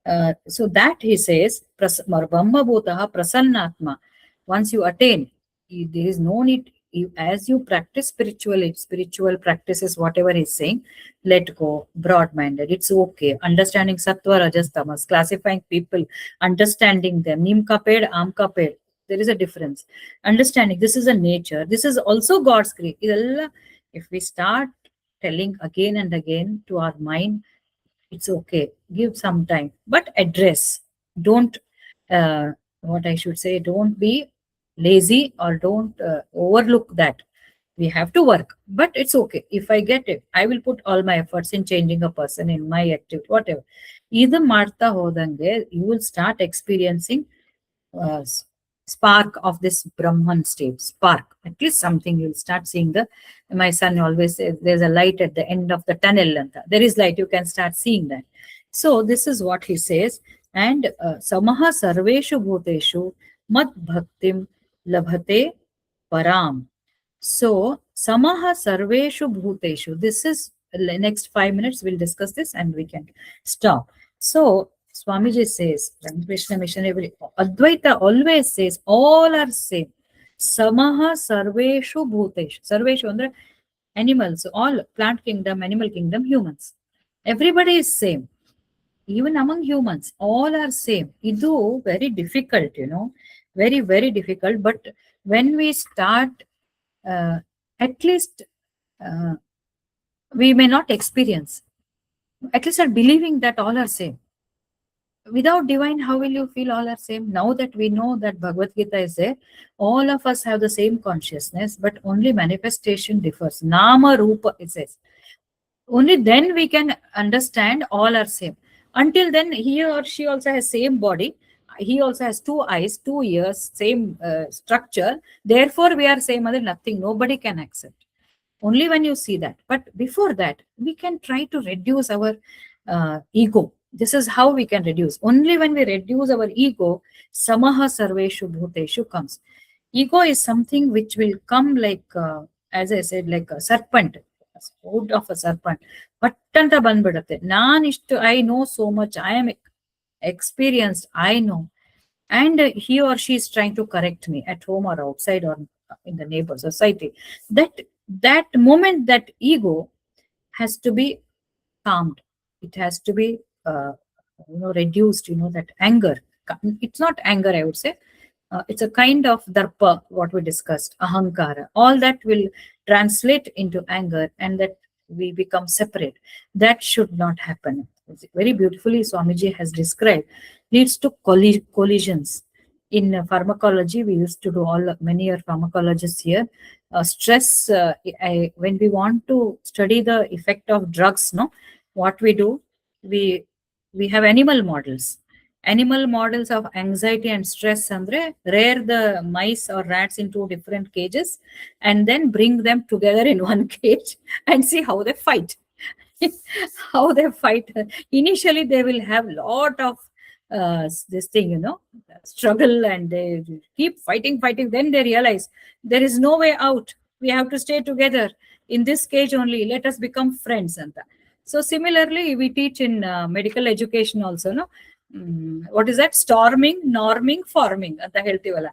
that he says, Brahma Bhutaha Prasannatma. Once you attain, there is no need. as you practice spiritual practices, whatever he's saying, let go, broad-minded, it's okay. Understanding sattva, rajas, tamas, classifying people, understanding them, neem ka ped, aam ka ped, there is a difference. Understanding this is a nature, this is also God's creation. If we start telling again and again to our mind, it's okay, give some time, but address. Don't, what I should say, don't be lazy, or don't overlook that. We have to work, but it's okay. If I get it, I will put all my efforts in changing a person, in my activity, whatever. Either Martha Hodange, you will start experiencing uh, spark of this Brahman state, spark. At least something you'll start seeing. My son always says there's a light at the end of the tunnel. There is light, you can start seeing that. So this is what he says. And samaha sarveshu bhuteshu mad bhaktim labhate param. So samaha sarveshu bhuteshu. This is next 5 minutes. We'll discuss this and we can stop. So Swamiji says, Ramakrishna Mission, Advaita always says, all are same. Samaha sarveshu bhuteshu. Sarveshu andre animals, all plant kingdom, animal kingdom, humans. Everybody is same. Even among humans, all are same. Idu very difficult, very, very difficult. But when we start, at least we may not experience, at least are believing that all are same. Without divine, how will you feel all are same? Now that we know that Bhagavad Gita is there, all of us have the same consciousness, but only manifestation differs. Nama Rupa, it says. Only then we can understand all are same. Until then, he or she also has same body. He also has 2 eyes, 2 ears, same structure. Therefore, we are same other nothing. Nobody can accept. Only when you see that. But before that, we can try to reduce our ego. This is how we can reduce. Only when we reduce our ego, samaha sarveshu bhuteshu comes. Ego is something which will come like, as I said, like a serpent, a spout of a serpent. Pattanta bandbidate. I know so much. I am experienced. I know. And he or she is trying to correct me at home or outside or in the neighbor society. That moment, that ego has to be calmed. It has to be reduced. That anger. It's not anger, I would say. It's a kind of darpa, what we discussed, ahankara. All that will translate into anger, and that we become separate. That should not happen. Very beautifully, Swamiji has described, leads to collisions. In pharmacology, we used to do many are pharmacologists here. Stress, when we want to study the effect of drugs, what we do, we have animal models of anxiety and stress. Andre rear the mice or rats in 2 different cages and then bring them together in one cage and see how they fight. How they fight. Initially, they will have lot of this thing, struggle, and they keep fighting. Then they realize there is no way out. We have to stay together in this cage only. Let us become friends. So similarly, we teach in medical education also, no? What is that? Storming, norming, forming. Anta heltivalla.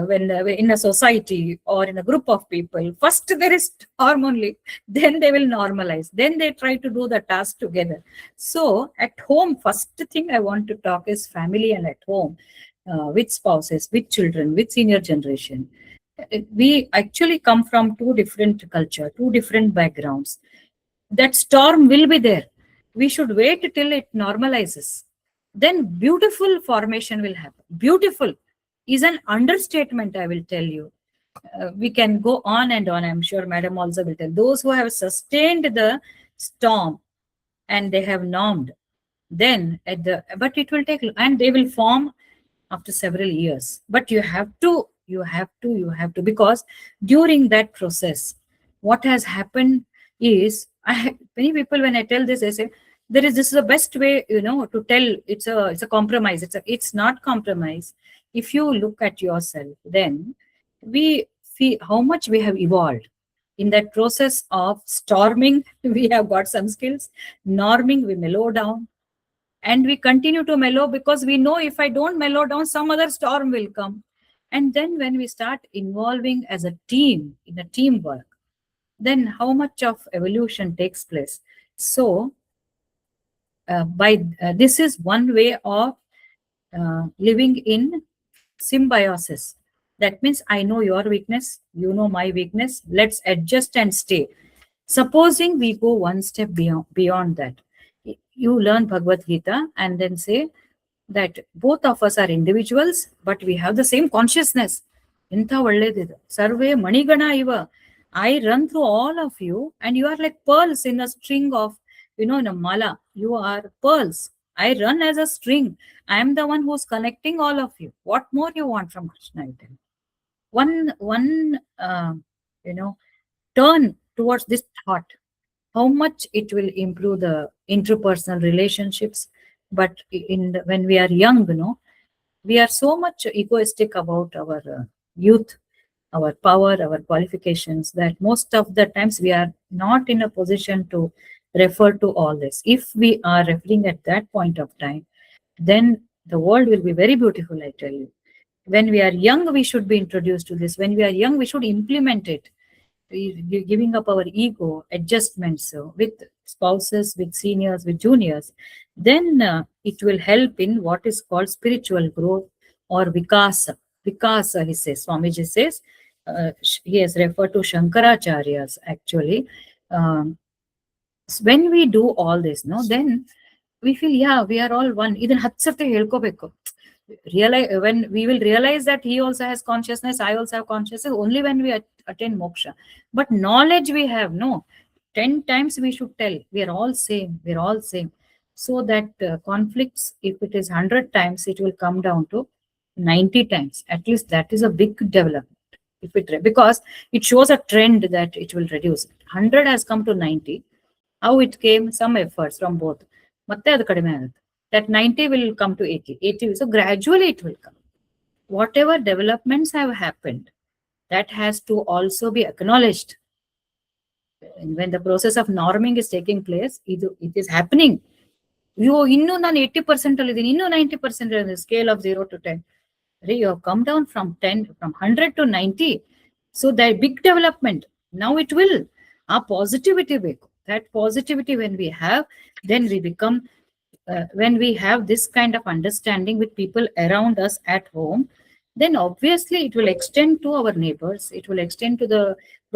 When in a society or in a group of people, first there is storm only, then they will normalize. Then they try to do the task together. So at home, first thing I want to talk is family and at home, with spouses, with children, with senior generation. We actually come from 2 different culture, 2 different backgrounds. That storm will be there. We should wait till it normalizes. Then beautiful formation will happen. Beautiful is an understatement, I will tell you. We can go on and on. I'm sure Madam also will tell. Those who have sustained the storm and they have normed, then but it will take, and they will form after several years. But you have to, because during that process, what has happened is, many people, when I tell this, they say, this is the best way, to tell. It's a compromise. It's not compromise. If you look at yourself, then we feel how much we have evolved. In that process of storming, we have got some skills. Norming, we mellow down. And we continue to mellow because we know if I don't mellow down, some other storm will come. And then when we start involving as a team in a teamwork, then how much of evolution takes place. So by this is one way of living in symbiosis. That means I know your weakness, you know my weakness, let's adjust and stay. Supposing we go one step beyond that, you learn Bhagavad Gita and then say that both of us are individuals, but we have the same consciousness. ಇಂಥ ಒಳ್ಳೇದಿದೆ ಸರ್ವೇ ಮಣಿಗಣ ಇವ. I run through all of you and you are like pearls in a string of, in a mala. You are pearls. I run as a string. I am the one who's connecting all of you. What more you want from Krishna? I tell you. One you know turn towards this thought, how much it will improve the interpersonal relationships. But when we are young, we are so much egoistic about our youth, our power, our qualifications, that most of the times we are not in a position to refer to all this. If we are referring at that point of time, then the world will be very beautiful, I tell you. When we are young, we should be introduced to this. When we are young, we should implement it. Giving up our ego, adjustments with spouses, with seniors, with juniors, then it will help in what is called spiritual growth or vikasa. Vikasa, he says, Swamiji says, he has referred to Shankaracharya's actually. When we do all this, then we feel, yeah, we are all one. Idan ಹತ್ತು ಸರ್ತಿ ಹೇಳ್ಕೋಬೇಕು. Realize, when we will realize that he also has consciousness, I also have consciousness, only when we attain moksha. But knowledge we have, no, 10 times we should tell, we are all same, we are all same. So that conflicts, if it is 100 times, it will come down to 90 times. At least that is a big development. Because it shows a trend that it will reduce. 100 has come to 90. How it came? Some efforts from both. ಮತ್ತೆ ಅದು ಕಡಿಮೆ ಆಗುತ್ತೆ. That 90 will come to 80. 80, so gradually it will come. Whatever developments have happened, that has to also be acknowledged. And when the process of norming is taking place, it is happening. ಇನ್ನೂ ನಾನು 80% ಅಲ್ಲಿದ್ದೀನಿ, ಇನ್ನೂ 90% scale of 0 to 10. You have come down from 100 to 90. So that big development. Now it will. Our positivity, that positivity when we have, then we become, when we have this kind of understanding with people around us at home, then obviously it will extend to our neighbors, it will extend to the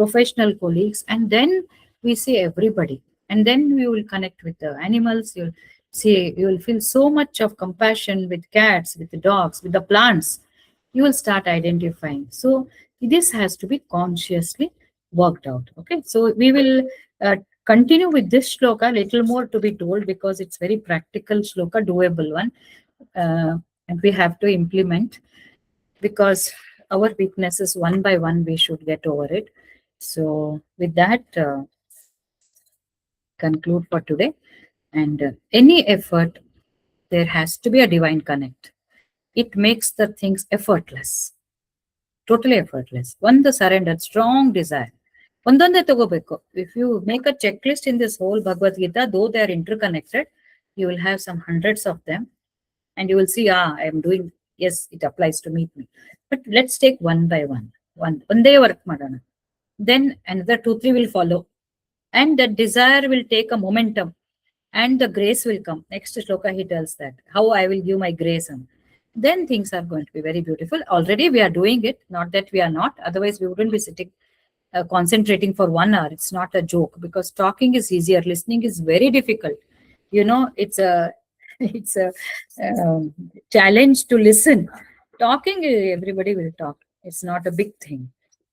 professional colleagues, and then we see everybody. And then we will connect with the animals. You'll see, you will feel so much of compassion with cats, with the dogs, with the plants. You will start identifying. So this has to be consciously worked out. Okay, so we will continue with this shloka, little more to be told, because it's very practical shloka, doable one, and we have to implement, because our weaknesses one by one we should get over it. So with that, conclude for today. And any effort, there has to be a divine connect. It makes the things effortless, totally effortless. One, the surrender, strong desire. ಒಂದೊಂದೇ ತಗೋಬೇಕು. If you make a checklist in this whole Bhagavad Gita, though they are interconnected, you will have some hundreds of them, and you will see, I am doing, yes, it applies to me. But let's take one by one. Onday work madana. Then another 2-3 will follow, and the desire will take a momentum, and the grace will come. Next shloka he tells that how I will give my grace, and then things are going to be very beautiful. Already we are doing it, not that we are not, otherwise we wouldn't be sitting concentrating for 1 hour. It's not a joke, because talking is easier, listening is very difficult. It's a it's a challenge to listen. Talking, everybody will talk, it's not a big thing.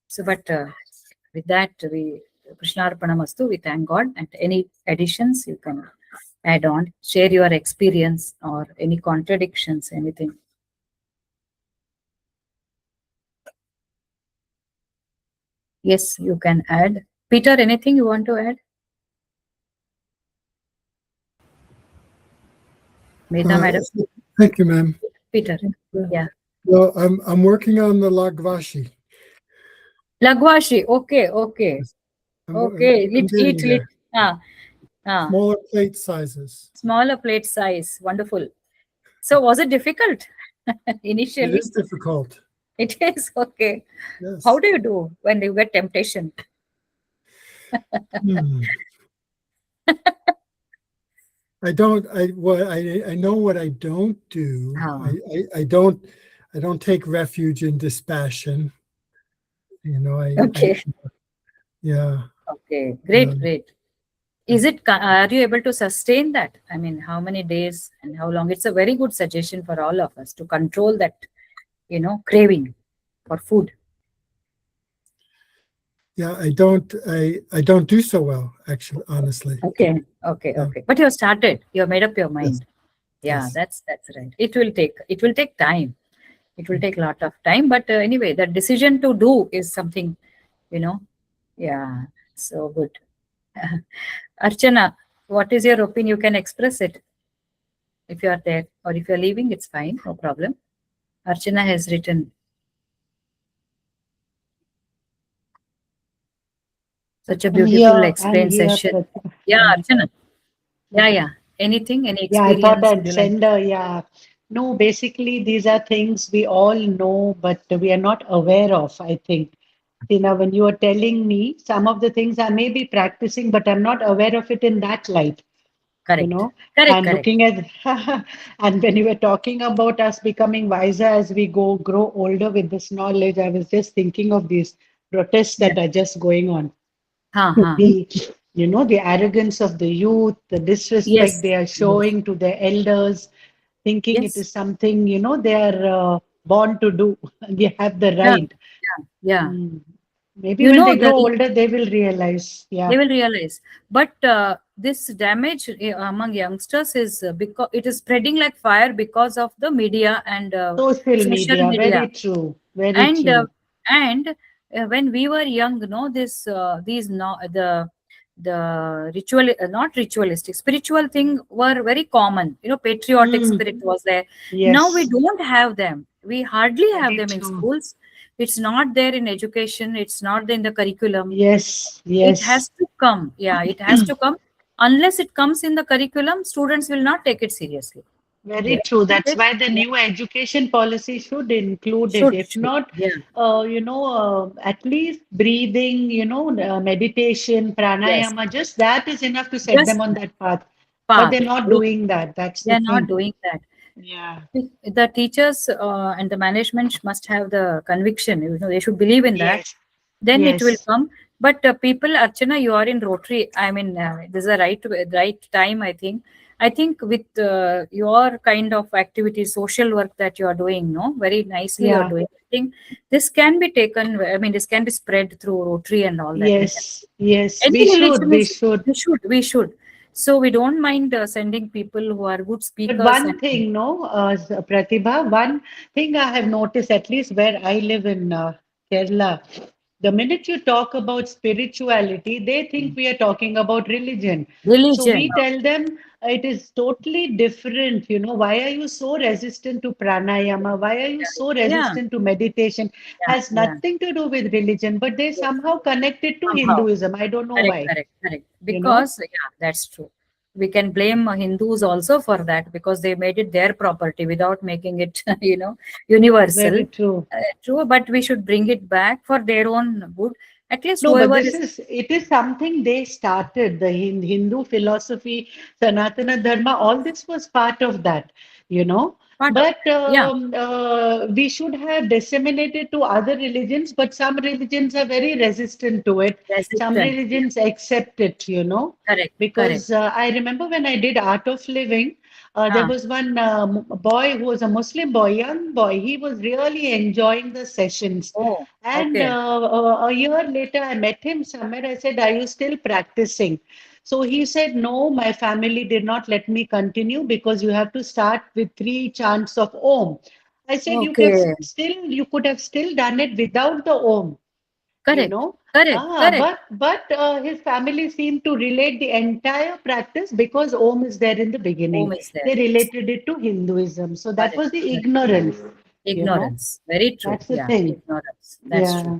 So but with that, we Krishnarpanamastu, we thank God. And any additions you can add on, share your experience or any contradictions, anything. Yes, you can add. Peter, anything you want to add? Meda madam. Thank you, ma'am. Peter, yeah. Well, I'm working on the Lagvashi. Lagvashi, okay. Okay, lit. Smaller plate sizes. Smaller plate size, wonderful. So was it difficult initially? It is difficult. It is okay. Yes. How do you do when you get temptation? Hmm. I don't. I know what I don't do. Ah, I don't take refuge in dispassion. You know. okay. Yeah. Okay. Great. um, Great. Is it? Are you able to sustain that? I mean, how many days and how long? It's a very good suggestion for all of us to control that, craving for food. yeah. I don't do so well, actually. Honestly. Okay. Okay. Yeah. Okay. But you have started. You have made up your Yes. mind. Yeah. Yes. That's right. It will take time. It will take a lot of time. But anyway, the decision to do is something, you know. Yeah. So good. Archana, what is your opinion? You can express it if you are there, or if you are leaving, it's fine, no problem. Archana has written such a beautiful I'm explained here, session. Pratibha. Yeah, Yeah. Archana. Yeah, yeah. Anything, any Yeah, I thought experience would I'd you like send to? a, yeah. No, basically, these are things we all know, but we are not aware of, I think. When you are telling me some of the things I may be practicing, but I'm not aware of it in that light, you Correct. know. Correct, And correct. looking at, and when you were talking about us becoming wiser as we grow older with this knowledge, I was just thinking of these protests Yeah. that are just going on. Ha, ha. The, the arrogance of the youth, the disrespect Yes. they are Yes. showing to their elders, thinking it Yes. is something, they are born to do. They have the Yeah. right. Yeah. Yeah. Mm. Maybe You when know, they grow older, they will realize. they Yeah. will realize. But this damage among youngsters is because it is spreading like fire because of the media and Social social media, media. very true. Very and true. and when we were young, this these no the ritual not ritualistic spiritual thing were very common. Patriotic Mm. spirit was there. Now we Yes. don't have them. We hardly have Very them in true. schools. It's not there in education. It's not there in the curriculum. Yes. It Yes. has to come. Yeah, it has to come. Unless it comes in the curriculum, students will not take it seriously. They Very true. will take That's it. why the Yeah, new education policy should include it. If should. not, Yeah. at least breathing, meditation, Yes. pranayama, just that is enough to set them Just on that path. But they're path. not doing that. That's They the are not thing. doing that. Yeah. The teachers and the management must have the conviction. They should believe in that. Yes. Then it will Yes. come. But people, Archana, you are in Rotary. I mean, this is the right time. I think with your kind of activity, social work that you are doing, no, very nicely you are Yeah. doing. I think this can be taken. I mean, this can be spread through Rotary and all that. We can. Yes. Yes. Any We should. religion We is. should. We should. So we don't mind sending people who are good But speakers and. one thing, no, Pratibha, one thing I have noticed, at least where I live in Kerala, the minute you talk about spirituality, they think we are talking about religion. So Religion. we tell them it is totally different. Why are you so resistant to pranayama? Why are you so Yeah, resistant to meditation? yeah, Has yeah. nothing to do with religion, but they Yes, somehow connect it to somehow. Hinduism. I don't know Correct, why, correct, correct. you know. Because, yeah, that's true. We can blame Hindus also for that because they made it their property without making it, universal. Very true. True, but we should bring it back for their own good. At least No, but whoever is it is something they started, the Hindu philosophy, Sanatana Dharma, all this was part of that, you know. part of But that. Yeah, we should have disseminated to other religions, but some religions are very resistant to it. Some resistant. Yeah, religions accept it. correct, correct. Because I remember when I did Art of Living, there Ah, was one boy who was a Muslim boy, young boy. He was really enjoying the sessions. oh, And okay. a year later, I met him somewhere. I said, "Are you still practicing?" So he said, "No, my family did not let me continue because you have to start with 3 chants of Om." I said, Okay. You could have still done it without the Om, you Correct, know." correct, correct. But his family seemed to relate the entire practice because Om is there in the beginning. Home is there. They related it to Hinduism. So that Correct, was the correct. ignorance, you know. Ignorance. Very true. That's the Yeah, thing. ignorance. That's true. Yeah.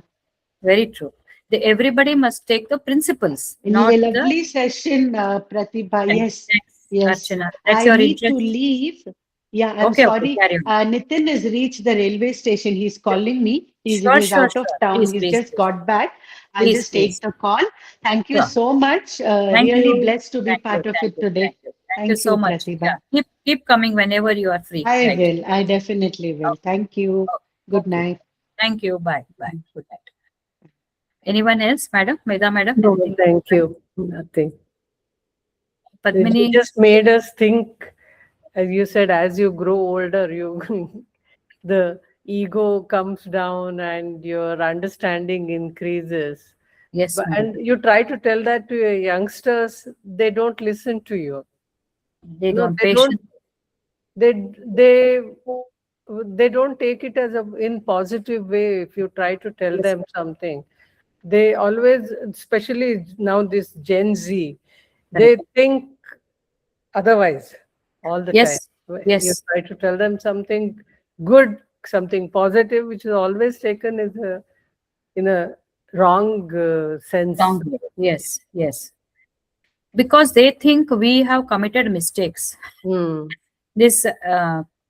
Very true. Everybody must take the principles, A not the. lovely session, Pratibha. Thanks, Yes, thanks, yes. Archana. That's I your need to interest. leave. Yeah, I'm Okay, sorry. carry on. Nitin has reached the railway station. He's calling me. Sure, He's sure, out of sure. town. Please, He's please, just please, got back. I'll please, just take please. the call. Thank you Sure. so much. Thank Really you. blessed to be Thank you. part of Thank it you. today. Thank you. Thank you Thank so you, much. Pratibha. Yeah. Keep coming whenever you are free. I Right. will. I definitely will. Okay. Thank you. Good Okay. night. Thank you. Bye. Bye. Good night. Anyone else, madam? Meda, madam? No, Anything? thank you. Nothing. You Padmini? just made us think, as you said, as you grow older, you the ego comes down and your understanding increases. Yes, madam. And you try to tell that to your youngsters, they don't listen to you. They No, don't they don't. patient. They they they don't take it as a in positive way. If you try to tell Yes, them something, they always, especially now this Gen Z, they correct. think otherwise all the time. Yes, You yes. try to tell them something good, something positive, which is always taken as a in a wrong sense. Wrong way. Yes, yes. Because they think we have committed mistakes. Hmm. This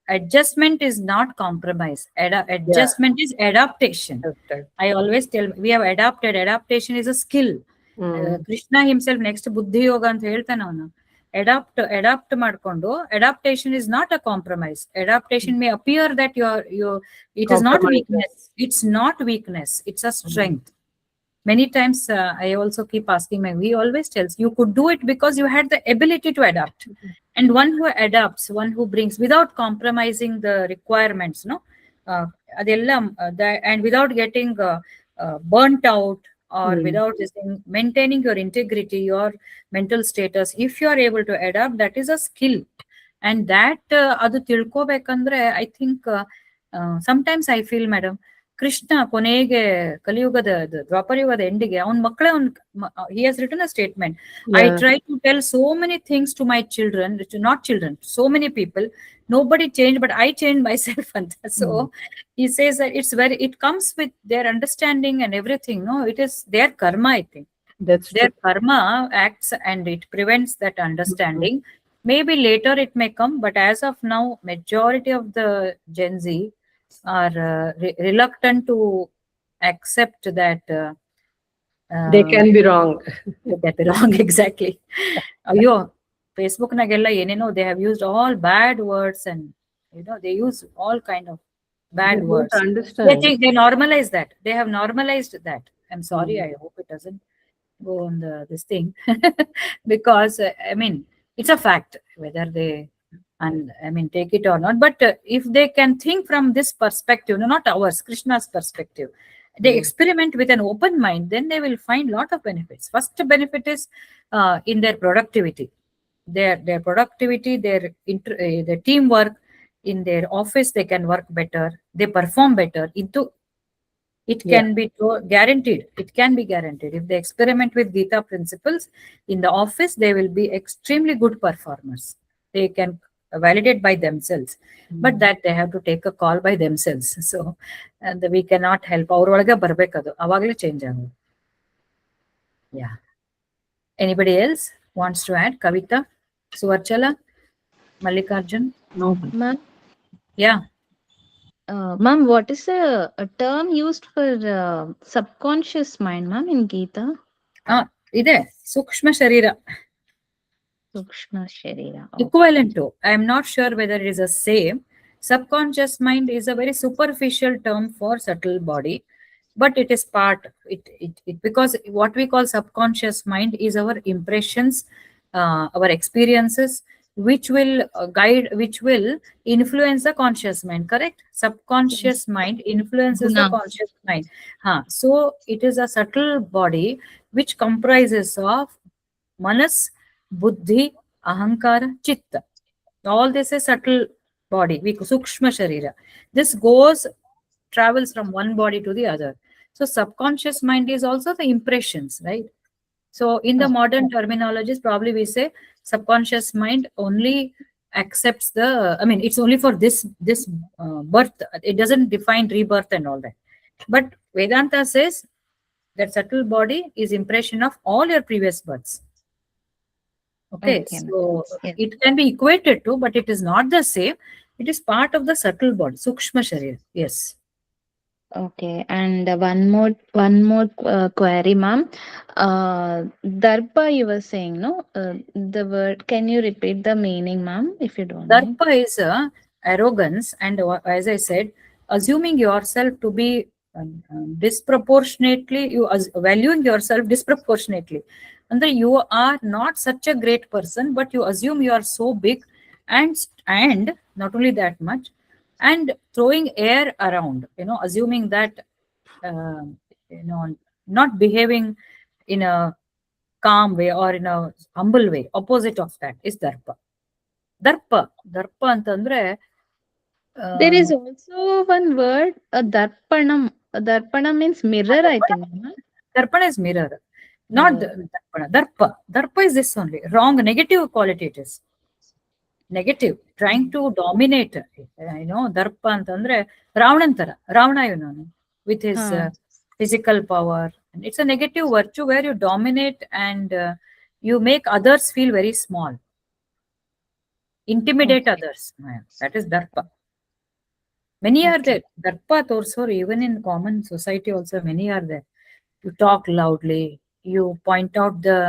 adjustment is not compromise. Yeah, Adjustment is adaptation. that's right. I always tell we have adapted. Adaptation is a skill. Hmm. Krishna himself next ಬುದ್ಧಿ ಯೋಗ ಅಂತ ಹೇಳ್ತಾನೆ ಅವನು. Adapt ಮಾಡ್ಕೊಂಡು adaptation is not a compromise. Adaptation may appear that it is not Compromises. weakness. It's not weakness. It's a strength. Many times I also keep asking he always tells you could do it because you had the ability to adapt. And one who adapts, one who brings without compromising the requirements, no, ಅದೆಲ್ಲ, and without getting burnt out, or Hmm. without this thing, maintaining your integrity, your mental status, if you are able to adapt, that is a skill. And that ಅದು ತಿಳ್ಕೋಬೇಕಂದ್ರೆ I think sometimes I feel, madam, Krishna ಕೊನೆಗೆ ಕಲಿಯುಗದ ದ್ವಾಪರ ಯುಗದ ಎಂಡಿಗೆ ಅವನ ಮಕ್ಕಳೇ he has written a statement. I Yeah, try to tell so many things to my children, not children, so many people, nobody changed, but I changed myself. And so he says that it comes with their understanding and everything. No, it is their karma, I think. that's Their true. karma acts and it prevents that understanding. Maybe later it may come, but as of now, majority of the Gen Z are reluctant to accept that They can be wrong. that wrong. Exactly. ಅಯ್ಯೋ ಫೇಸ್ಬುಕ್ನಾಗೆಲ್ಲ ಏನೇನೋ they have used all bad words, and they use all kind of They bad don't words. They understand. think they normalize that. They have normalized that. I'm sorry. Hmm. I hope it doesn't go on this thing. Because I mean, it's a fact whether they, and I mean, take it or not. But if they can think from this perspective, no, not ours, Krishna's perspective, they experiment with an open mind, then they will find lot of benefits. First benefit is in their productivity, their productivity, their teamwork. In their office they can work better, they perform better. It Yeah. can be guaranteed. It can be guaranteed. If they experiment with Gita principles in the office, they will be extremely good performers. They can validate by themselves. But that they have to take a call by themselves. So, and we cannot help. ಅವ್ರೊಳಗೆ ಬರ್ಬೇಕದು. ಅವಾಗಲೇ change ಆಗೋದು. Yeah. Anybody else wants to add? Kavita, Suvarchala, Mallikarjun? No. Ma'am, Yeah. ma'am, what is a term used for subconscious mind, ma'am, in Gita? ಇದೆ ಸೂಕ್ಷ್ಮ ಶರೀರ. Sukshma Sharira. Equivalent to. I am not sure whether it is the same. Subconscious mind is a very superficial term for subtle body, but it is part. Because what we call subconscious mind is our impressions, our experiences, which will which will influence the conscious mind. Correct? Subconscious mind influences the Gunas. conscious mind. So it is a subtle body which comprises of manas, buddhi, ahankara, chitta. All this is subtle body. We sukshma sharira. This travels from one body to the other. So subconscious mind is also the impressions, right? So in the modern terminologies, probably we say subconscious mind only accepts it's only for this birth. It doesn't define rebirth and all that. But Vedanta says that subtle body is impression of all your previous births. Okay, Okay, so yes. it can be equated to, but it is not the same. It is part of the subtle body, Sukshma Sharira. Yes. Okay, and one more query, ma'am. Darpa, you were saying, no? The word. Can you repeat the meaning, ma'am, if you don't mind? Darpa is arrogance, and as I said, assuming yourself to be disproportionately, valuing yourself disproportionately. And you are not such a great person, but you assume you are so big, and not only that much, and throwing air around, assuming that, not behaving in a calm way or in a humble way. Opposite of that is Darpa. ದರ್ಪ ಅಂತಂದ್ರೆ There is also one word, darpanam. Darpanam means mirror, I think. ma'am. Darpana is mirror, not Darpana. Darpa is this only. Wrong, negative quality it is. Negative, trying to dominate. ದರ್ಪ ಅಂತಂದ್ರೆ Ravana with his physical power. And it's a negative virtue where you dominate and you make others feel very small. Intimidate others. That is Darpa. Many are there. Darpa torsor, even in common society also, many are there. You talk loudly. You point out the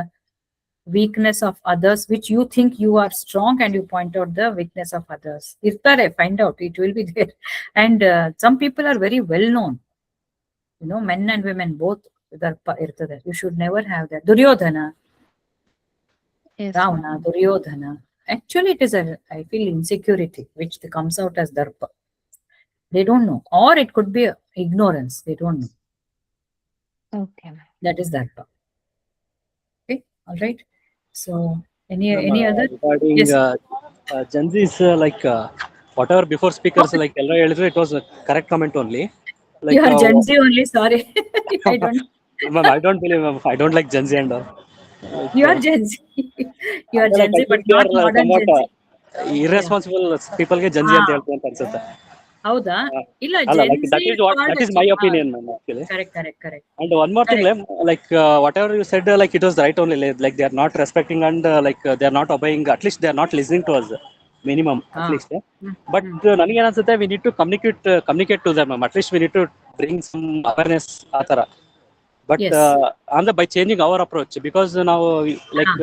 weakness of others, which you think you are strong, and you point out the weakness of others. If that I find out, it will be there. And some people are very well known. Men and women both. Darpa irtade. You should never have that. Duryodhana. Yes, Ravana, Duryodhana. Actually, it is I feel insecurity, which comes out as Darpa. They don't know. Or it could be ignorance. They don't know. Okay. That is Darpa. Okay, all right. So, any other? Regarding Yes. Gen Z is whatever before speakers like Elra ಹೇಳಿದ್ರು, it was a correct comment only. Like, You are Gen Z only, sorry. I don't. ma'am, I don't believe, ma'am. I don't like Gen Z and all. You are Gen Z. You are Gen Z, but not modern Gen Z. Irresponsible people ಗೆ Gen Z ಅಂತ ಹೇಳ್ತಾರೆ ಅಂತ ಅನ್ಸುತ್ತೆ. ಹೌದಾ? ಇಲ್ಲ, ಅಲ್ಲ, Gen like, Z that is my opinion, ma'am, actually. Correct. And one more thing, like whatever you said, like it was right only. Like they are not respecting and they are not obeying. At least they are not listening to us. Minimum, at least. But ನನಗೆ ಅನ್ಸುತ್ತೆ, we need to communicate to them, ma'am. At least we need to bring some awareness ಆ ತರ. But Yes. by changing our approach, because now like